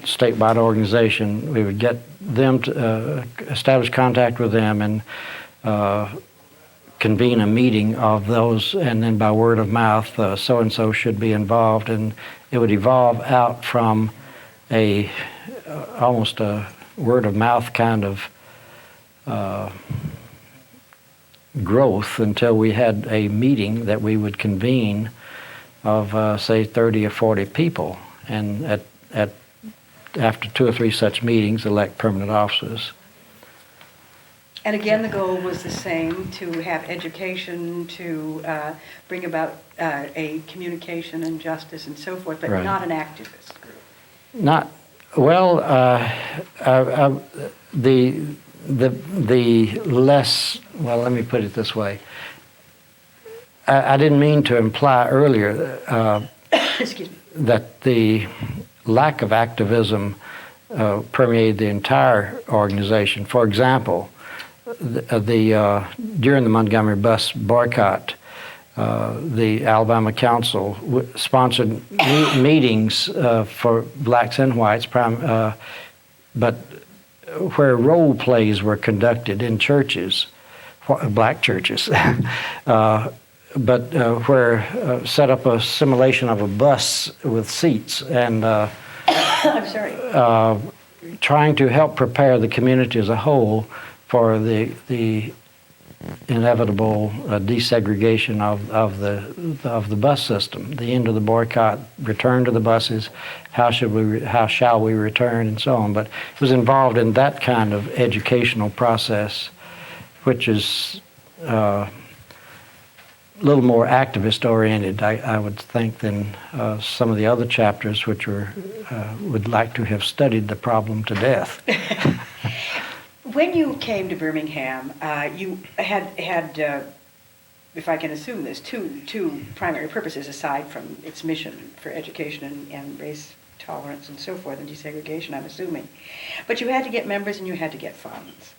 statewide organization. We would get them to establish contact with them and convene a meeting of those, and then by word of mouth, so and so should be involved, and it would evolve out from almost a word of mouth kind of growth until we had a meeting that we would convene of say 30 or 40 people, and after 2 or 3 such meetings elect permanent officers. And again, the goal was the same, to have education, to bring about a communication and justice and so forth, but Right. not an activist group. Not, well, the less, well, let me put it this way. I didn't mean to imply earlier Excuse me. that the lack of activism permeated the entire organization. For example, during the Montgomery bus boycott, the Alabama Council sponsored meetings for blacks and whites, but where role plays were conducted in churches, black churches, but where set up a simulation of a bus with seats and I'm sorry. trying to help prepare the community as a whole for the inevitable desegregation of the bus system, the end of the boycott, return to the buses, how shall we return, and so on. But it was involved in that kind of educational process, which is a little more activist oriented, I would think, than some of the other chapters, which would like to have studied the problem to death. When you came to Birmingham, you had, if I can assume this, two primary purposes aside from its mission for education and race tolerance and so forth and desegregation, I'm assuming. But you had to get members and you had to get funds.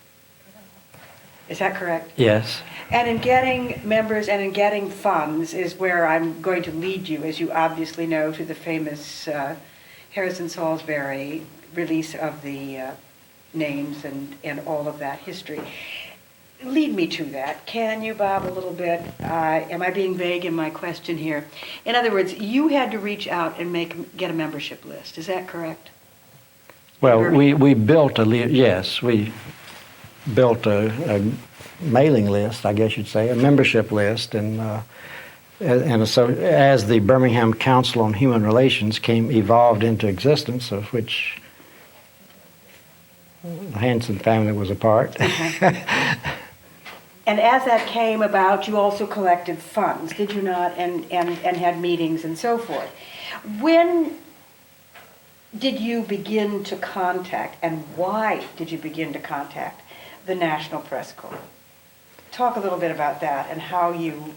Is that correct? Yes. And in getting members and in getting funds is where I'm going to lead you, as you obviously know, to the famous Harrison Salisbury release of the names and all of that history. Lead me to that. Can you, Bob, a little bit? Am I being vague in my question here? In other words, you had to reach out and get a membership list. Is that correct? Well, we built we built a mailing list, I guess you'd say, a membership list, and so as the Birmingham Council on Human Relations evolved into existence, of which the Hanson family was a part. And as that came about, you also collected funds, did you not? And had meetings and so forth. When did you begin to contact, and why did you begin to contact the National Press Corps? Talk a little bit about that and how you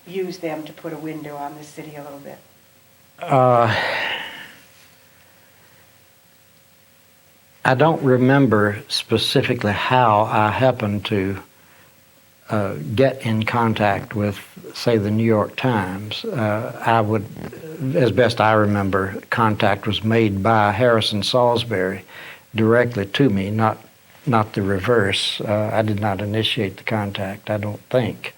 used them to put a window on the city a little bit. I don't remember specifically how I happened to get in contact with, say, the New York Times. As best I remember, contact was made by Harrison Salisbury directly to me, not the reverse. I did not initiate the contact, I don't think.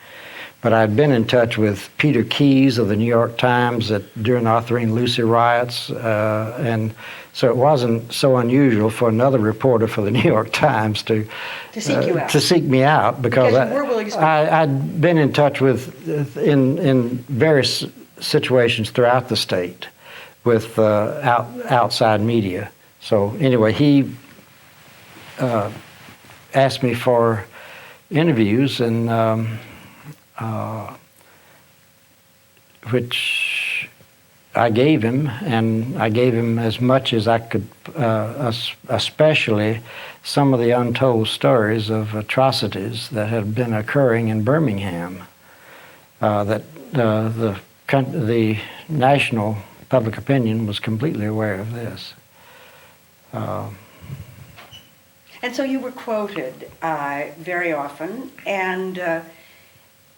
But I'd been in touch with Peter Keyes of the New York Times during the Arthur and Lucy riots, and so it wasn't so unusual for another reporter for the New York Times to seek you out. To seek me out, because you were willing to speak. I'd been in touch with in various situations throughout the state with outside media. So anyway, he asked me for interviews, and which I gave him, and I gave him as much as I could, especially some of the untold stories of atrocities that had been occurring in Birmingham, that the national public opinion was completely aware of this. And so you were quoted very often, and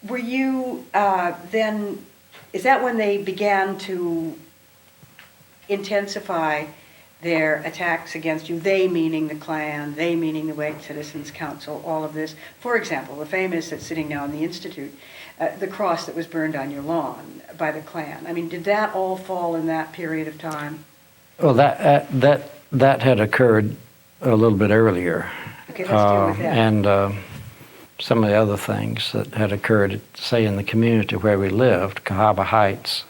were you then, is that when they began to intensify their attacks against you? They meaning the Klan, they meaning the White Citizens Council, all of this. For example, the famous that's sitting now in the Institute, the cross that was burned on your lawn by the Klan. I mean, did that all fall in that period of time? Well, that had occurred a little bit earlier. Okay, let's deal with that. And some of the other things that had occurred, say, in the community where we lived, Cahaba Heights.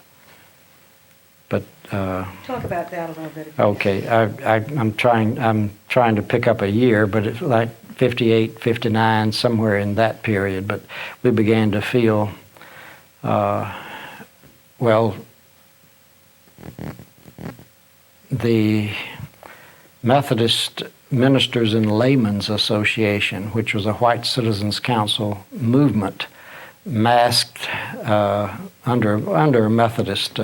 But talk about that a little bit. Okay, I'm trying to pick up a year, but it's like 58, 59, somewhere in that period. But we began to feel, well, the Methodist Ministers and Laymen's Association, which was a white citizens council movement, masked under a Methodist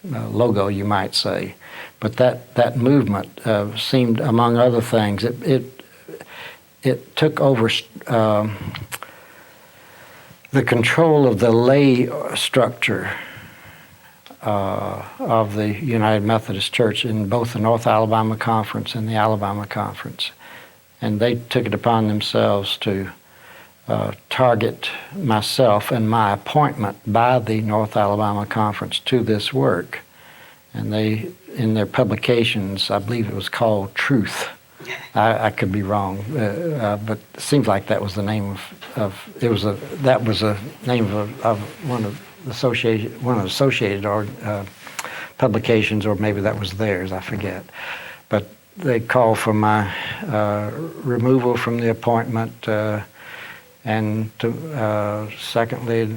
logo, you might say. But that movement seemed, among other things, it took over the control of the lay structure of the United Methodist Church in both the North Alabama Conference and the Alabama Conference. And they took it upon themselves to target myself and my appointment by the North Alabama Conference to this work. And they, in their publications, I believe it was called Truth. I could be wrong, but it seems like that was the name that was a name of one of the associated publications, or maybe that was theirs, I forget. But they called for my removal from the appointment, and secondly,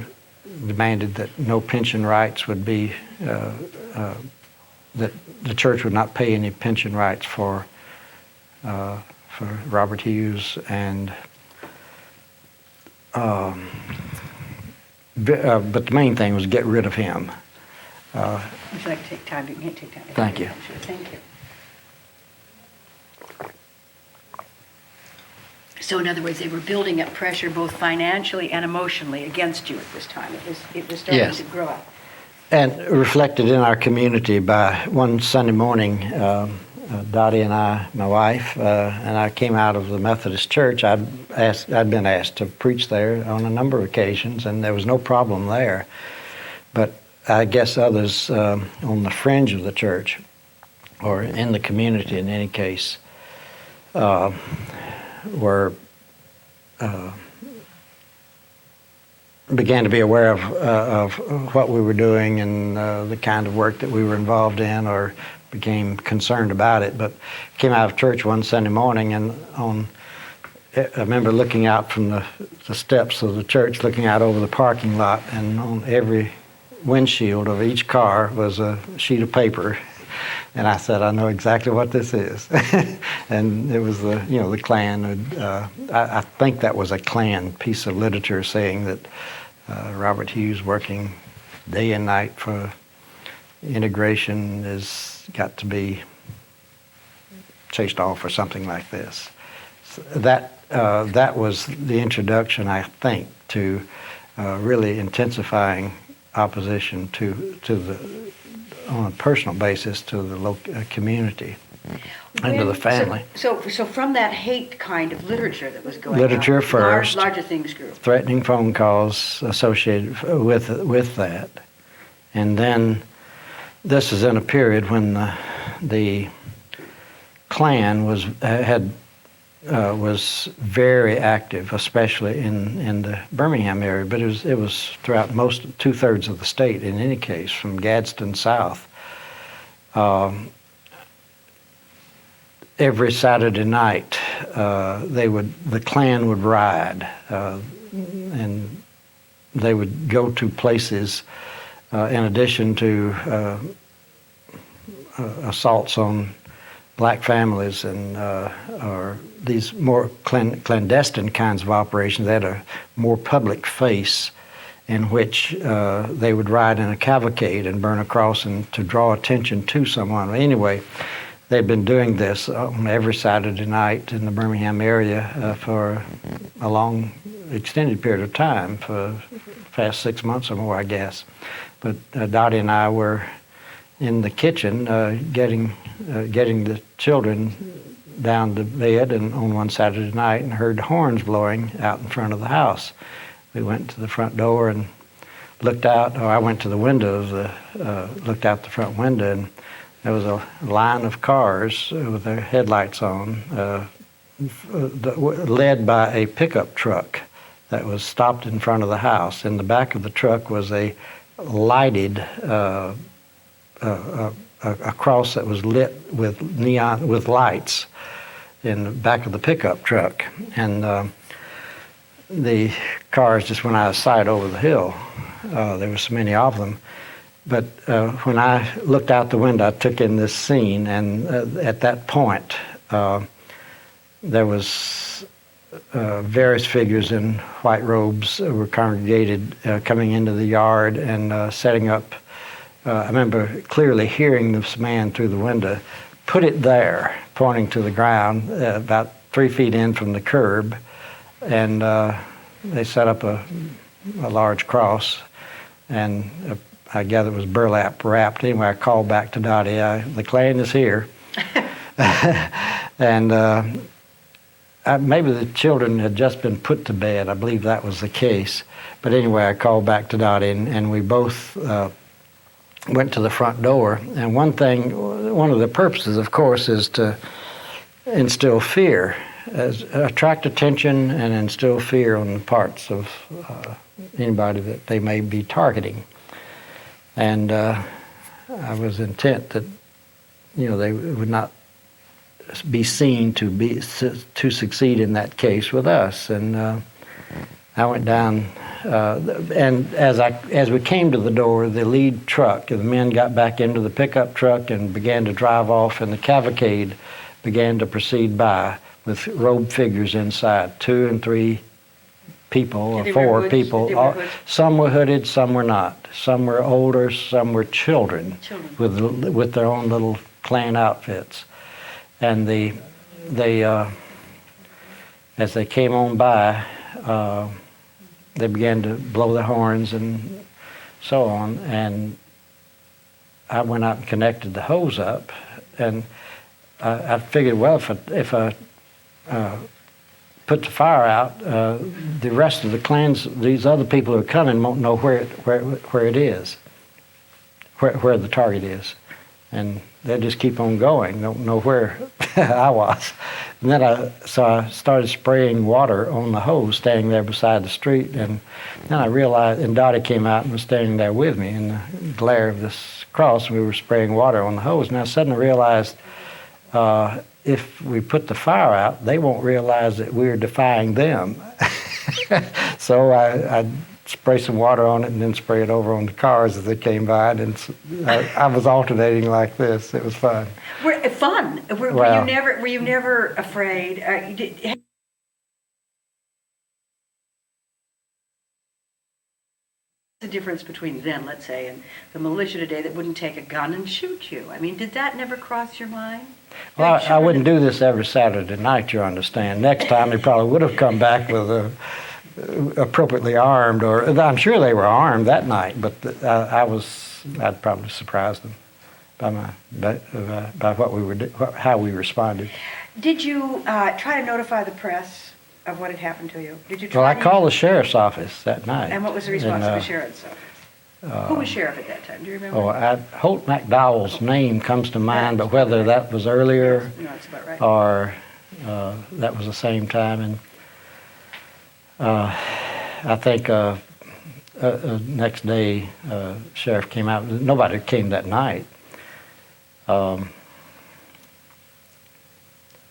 demanded that no pension rights would be, that the church would not pay any pension rights for Robert Hughes, and but the main thing was get rid of him. Would you like to take time? You can take time. Thank you. Sure, thank you. So in other words, they were building up pressure both financially and emotionally against you at this time. It was starting Yes. to grow up. And reflected in our community by one Sunday morning, Dottie and I, my wife, and I came out of the Methodist church. I'd been asked to preach there on a number of occasions, and there was no problem there. But I guess others on the fringe of the church, or in the community in any case, began to be aware of what we were doing and the kind of work that we were involved in, or became concerned about it. But came out of church one Sunday morning, and I remember looking out from the steps of the church, looking out over the parking lot, and on every windshield of each car was a sheet of paper. And I said, I know exactly what this is. And it was the Klan. I think that was a Klan piece of literature saying that Robert Hughes, working day and night for integration, has got to be chased off or something like this. So that was the introduction, I think, to really intensifying opposition to the, on a personal basis, to the local community and to the family. So from that hate kind of literature that was going Literature on, first. larger things grew. Threatening phone calls associated with that. And then this is in a period when the Klan was very active, especially in the Birmingham area, but it was throughout two-thirds of the state in any case, from Gadsden south. Every Saturday night, the Klan would ride, and they would go to places in addition to assaults on black families and or these more clandestine kinds of operations. They had a more public face in which they would ride in a cavalcade and burn a cross and to draw attention to someone. Anyway, they've been doing this on every Saturday night in the Birmingham area for a long, extended period of time, for the past 6 months or more, I guess. But Dottie and I were in the kitchen getting the children down to bed, and on one Saturday night, and heard horns blowing out in front of the house. We went to the front door and looked out, or I went to the window looked out the front window, and there was a line of cars with their headlights on, led by a pickup truck that was stopped in front of the house. In the back of the truck was a lighted a cross that was lit with neon, with lights, in the back of the pickup truck, and the cars just went out of sight over the hill. There were so many of them. But when I looked out the window, I took in this scene, and at that point, there was various figures in white robes were congregated, coming into the yard and setting up. I remember clearly hearing this man through the window, "Put it there," pointing to the ground, about 3 feet in from the curb, and they set up a large cross, and I gather it was burlap wrapped. Anyway, I called back to Dottie, "The Klan is here." And maybe the children had just been put to bed. I believe that was the case. But anyway, I called back to Dottie, and we both went to the front door. And one of the purposes, of course, is to instill fear, attract attention and instill fear on the parts of anybody that they may be targeting. And I was intent that, they would not be seen to succeed in that case with us. And I went down, and as we came to the door, the lead truck, the men got back into the pickup truck and began to drive off, and the cavalcade began to proceed by with robed figures inside, 2 and 3 people or 4 people. Some were hooded, some were not. Some were older, some were children. With their own little Klan outfits. And as they came on by, they began to blow their horns and so on. And I went out and connected the hose up, and I figured, well, if I put the fire out, the rest of the Klans, these other people who are coming, won't know where it is, where the target is, and they'll just keep on going. Don't know where I was. And then I started spraying water on the hose, staying there beside the street, and then I realized, and Dottie came out and was standing there with me in the glare of this cross. We were spraying water on the hose, and I suddenly realized, if we put the fire out, they won't realize that we're defying them. So I spray some water on it and then spray it over on the cars as they came by. And I was alternating like this. It was fun. Fun? Were you never afraid? The difference between then, let's say, and the militia today that wouldn't take a gun and shoot you. I mean, did that never cross your mind? Well, I wouldn't do this every Saturday night, you understand. Next time they probably would have come back with appropriately armed, or I'm sure they were armed that night, but I'd probably surprised them by how we responded. Did you try to notify the press of what had happened to you? Did you try? Well, I called the sheriff's office that night. And what was the response of the sheriff's office? Who was sheriff at that time? Do you remember? Holt McDowell's name comes to mind, but whether that was earlier that's about right. or that was the same time. And I think next day, sheriff came out. Nobody came that night.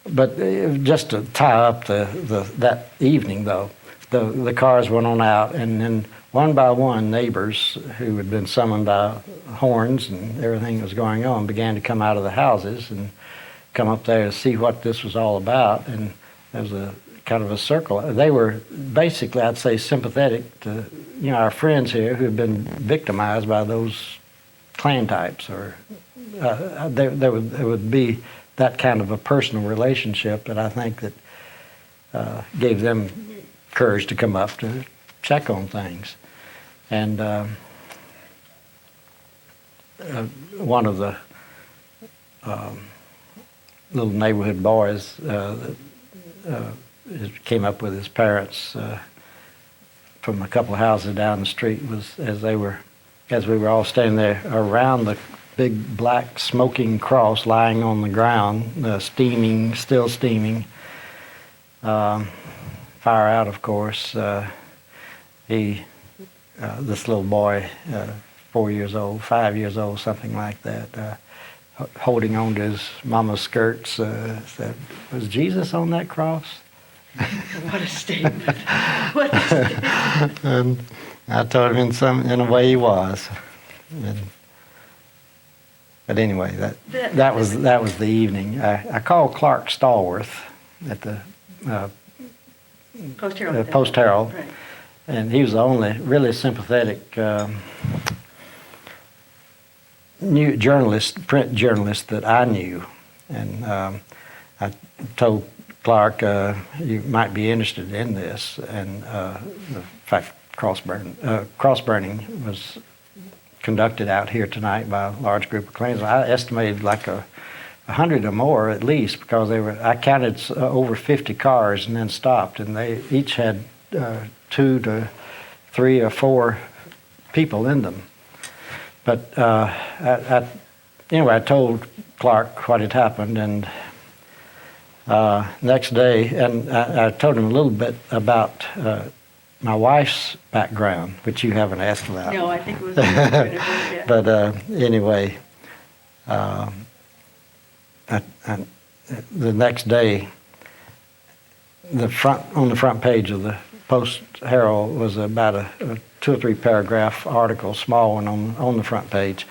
But just to tie up that evening, though, the cars went on out, and then one by one, neighbors who had been summoned by horns and everything that was going on began to come out of the houses and come up there to see what this was all about. And there was a kind of a circle. They were basically, I'd say, sympathetic to our friends here who had been victimized by those Klan types, or there would be that kind of a personal relationship that I think that gave them courage to come up to check on things. And one of the little neighborhood boys came up with his parents from a couple of houses down the street, as we were all standing there around the big black smoking cross lying on the ground, still steaming, fire out, of course. This little boy, 4 years old, 5 years old, something like that, holding on to his mama's skirts, said, "Was Jesus on that cross?" What a statement. What a statement. And I told him in a way he was. But anyway, that was the evening. I called Clark Stallworth at the Post Herald, Right. and he was the only really sympathetic print journalist that I knew. And I told Clark, you might be interested in this, and the fact cross burning was conducted out here tonight by a large group of Klansmen. I estimated like 100 or more at least, because I counted over 50 cars and then stopped, and they each had 2 to 3 or 4 people in them. But anyway, I told Clark what had happened, and next day, and I told him a little bit about my wife's background, which you haven't asked about. No, I think it was. But anyway, the next day, on the front page of the Post Herald was about a 2 or 3 paragraph article, small one on the front page,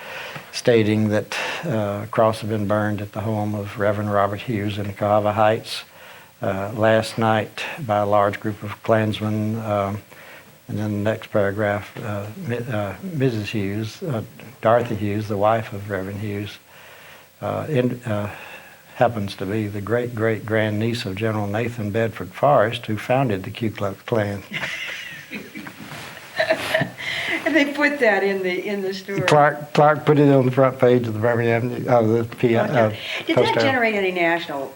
stating that a cross had been burned at the home of Reverend Robert Hughes in Cahava Heights last night by a large group of Klansmen. And then the next paragraph, Mrs. Hughes, Dorothy Hughes, the wife of Reverend Hughes, happens to be the great-great-grandniece of General Nathan Bedford Forrest, who founded the Ku Klux Klan. And they put that in the story. Clark put it on the front page of the Birmingham the Okay. Did Post that Herald. generate any national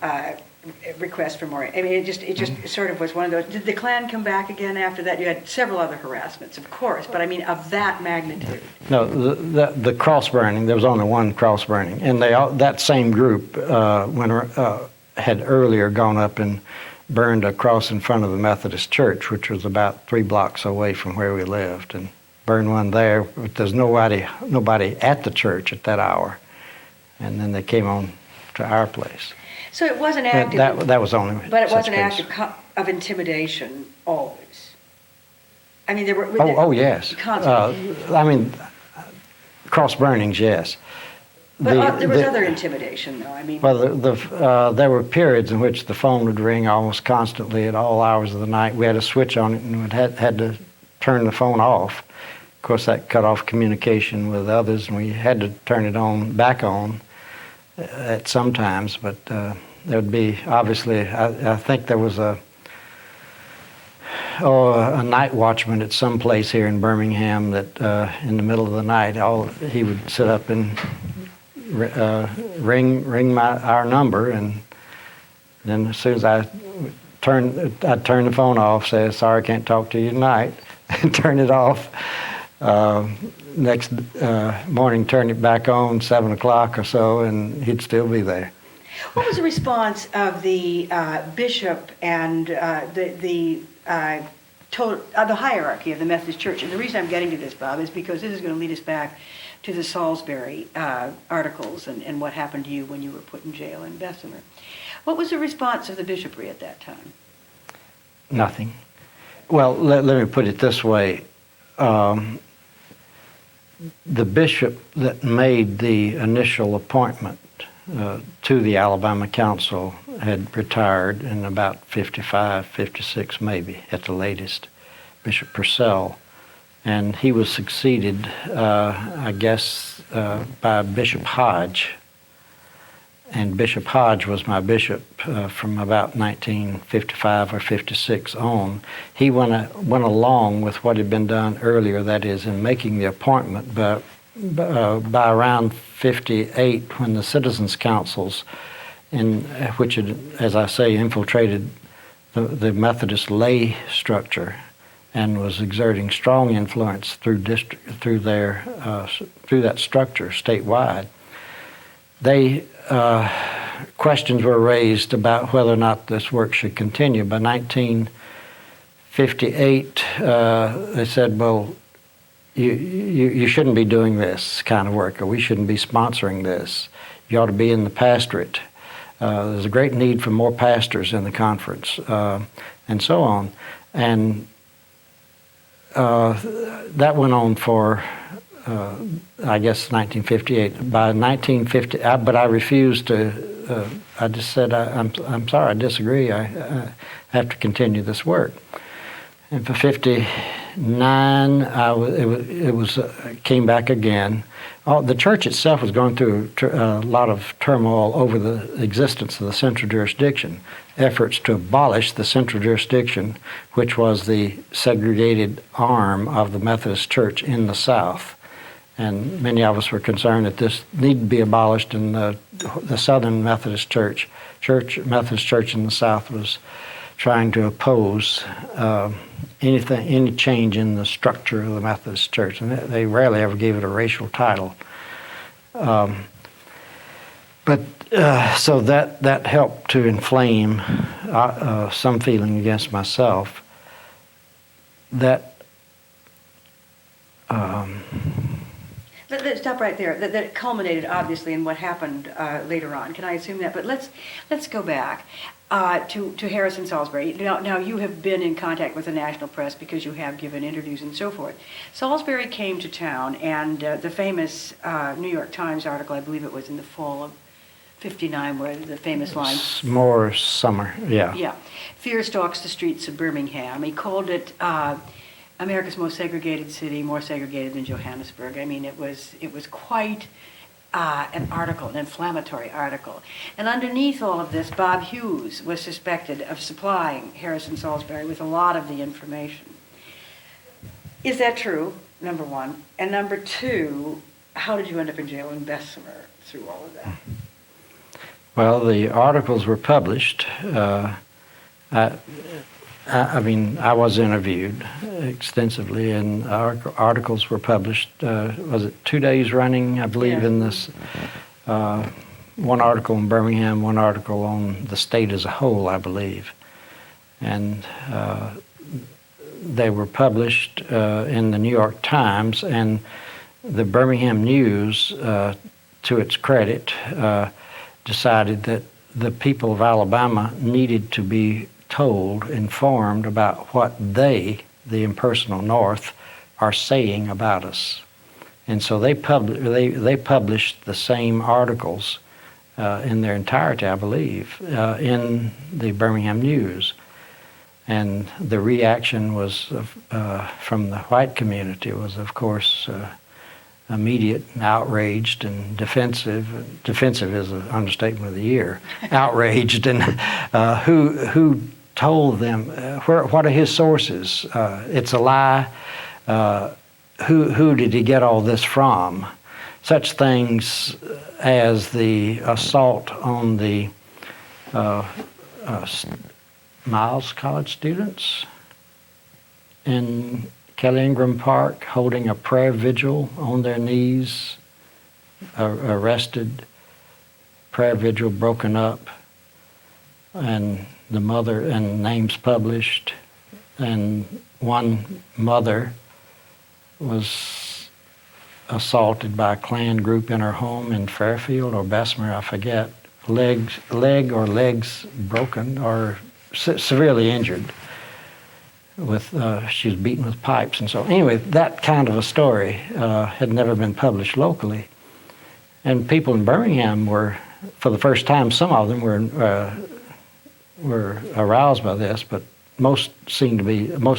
requests for more? I mean, it just sort of was one of those. Did the Klan come back again after that? You had several other harassments, of course, but I mean, of that magnitude. No, the cross burning. There was only one cross burning, and that same group had earlier gone up and burned a cross in front of the Methodist Church, which was about 3 blocks away from where we lived, and burned one there. But there's nobody at the church at that hour, and then they came on to our place. So it wasn't active. That was only. But it such wasn't case. active of intimidation always. I mean, there were. Oh yes. Constantly. I mean, cross burnings, yes. But there was other intimidation, though. I mean. Well, there were periods in which the phone would ring almost constantly at all hours of the night. We had a switch on it, and we had to turn the phone off. Of course, that cut off communication with others, and we had to turn it back on at some times. But there would be, obviously, I think there was a night watchman at some place here in Birmingham that in the middle of the night, he would sit up and ring our number, and then as soon as I'd turn the phone off, say, "Sorry, I can't talk to you tonight," and turn it off. Next morning, turn it back on 7 o'clock or so, and he'd still be there. What was the response of the bishop and the hierarchy of the Methodist Church? And the reason I'm getting to this, Bob, is because this is going to lead us back to the Salisbury articles and what happened to you when you were put in jail in Bessemer. What was the response of the bishopry at that time? Nothing. Well, let me put it this way. The bishop that made the initial appointment to the Alabama Council had retired in about 55, 56 maybe at the latest, Bishop Purcell. And he was succeeded, I guess, by Bishop Hodge. And Bishop Hodge was my bishop from about 1955 or 56 on. He went along with what had been done earlier, that is, in making the appointment. But by around 58, when the Citizens Councils, which had, as I say, infiltrated the Methodist lay structure and was exerting strong influence through that structure statewide, questions were raised about whether or not this work should continue. By 1958, they said, well, you shouldn't be doing this kind of work, or we shouldn't be sponsoring this. You ought to be in the pastorate. There's a great need for more pastors in the conference, and so on. And that went on for, I guess, 1958. By 1950, but I refused to. I just said, I'm sorry, I disagree. I have to continue this work. And for 59, it came back again. The church itself was going through a lot of turmoil over the existence of the central jurisdiction, efforts to abolish the central jurisdiction, which was the segregated arm of the Methodist Church in the South. And many of us were concerned that this needed to be abolished, and the Southern Methodist Church, Methodist Church in the South, was trying to oppose any change in the structure of the Methodist Church, and they rarely ever gave it a racial title. So that helped to inflame some feeling against myself. Let's stop right there. That culminated, obviously, in what happened later on. Can I assume that? But let's go back to Harrison Salisbury. Now, you have been in contact with the national press because you have given interviews and so forth. Salisbury came to town, and the famous New York Times article, I believe it was in the fall of '59, where the famous line... More summer, yeah. Yeah. Fear stalks the streets of Birmingham. He called it... America's most segregated city, more segregated than Johannesburg. I mean, it was quite an article, an inflammatory article. And underneath all of this, Bob Hughes was suspected of supplying Harrison Salisbury with a lot of the information. Is that true, number one? And number two, how did you end up in jail in Bessemer through all of that? Well, the articles were published. I was interviewed extensively, and our articles were published, was it 2 days running, I believe, in this, one article in Birmingham, one article on the state as a whole, I believe. And they were published in the New York Times, and the Birmingham News, to its credit, decided that the people of Alabama needed to be informed about what they, the impersonal North, are saying about us. And so they published the same articles in their entirety, I believe, in the Birmingham News. And the reaction was from the white community was, of course, immediate and outraged and defensive. Defensive is an understatement of the year. Outraged, and who told them, what are his sources? It's a lie. Who did he get all this from? Such things as the assault on the Miles College students in Kelly Ingram Park, holding a prayer vigil on their knees, arrested, prayer vigil broken up, and the mother, and names published, and one mother was assaulted by a Klan group in her home in Fairfield or Bessemer, I forget. Legs broken or severely injured. She was beaten with pipes, and so anyway, that kind of a story had never been published locally, and people in Birmingham were, for the first time, some of them were aroused by this, but most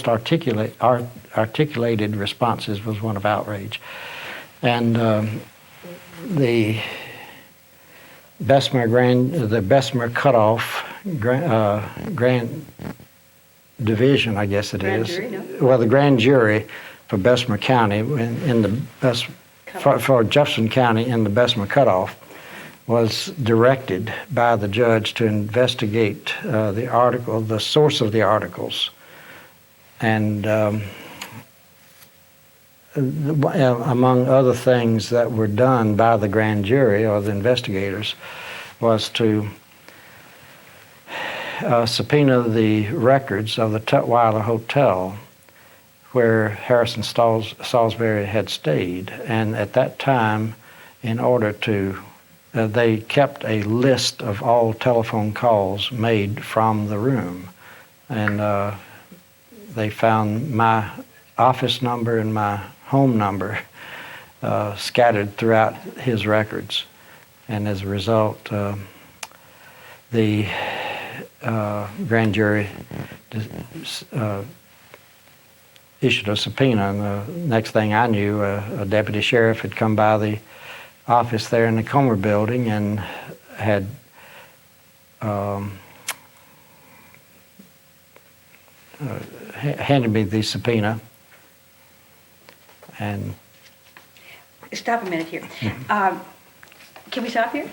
articulated responses was one of outrage. And the Bessemer cutoff grand division, I guess it is. Jury, no? Well, the grand jury for Bessemer County for Jefferson County in the Bessemer cutoff was directed by the judge to investigate the source of the articles. And among other things that were done by the grand jury or the investigators was to subpoena the records of the Tutwiler Hotel where Harrison Salisbury had stayed. And at that time, in order to they kept a list of all telephone calls made from the room. And they found my office number and my home number scattered throughout his records. And as a result, the grand jury issued a subpoena, and the next thing I knew, a deputy sheriff had come by the office there in the Comer building and had handed me the subpoena. And Stop a minute here. Can we stop here?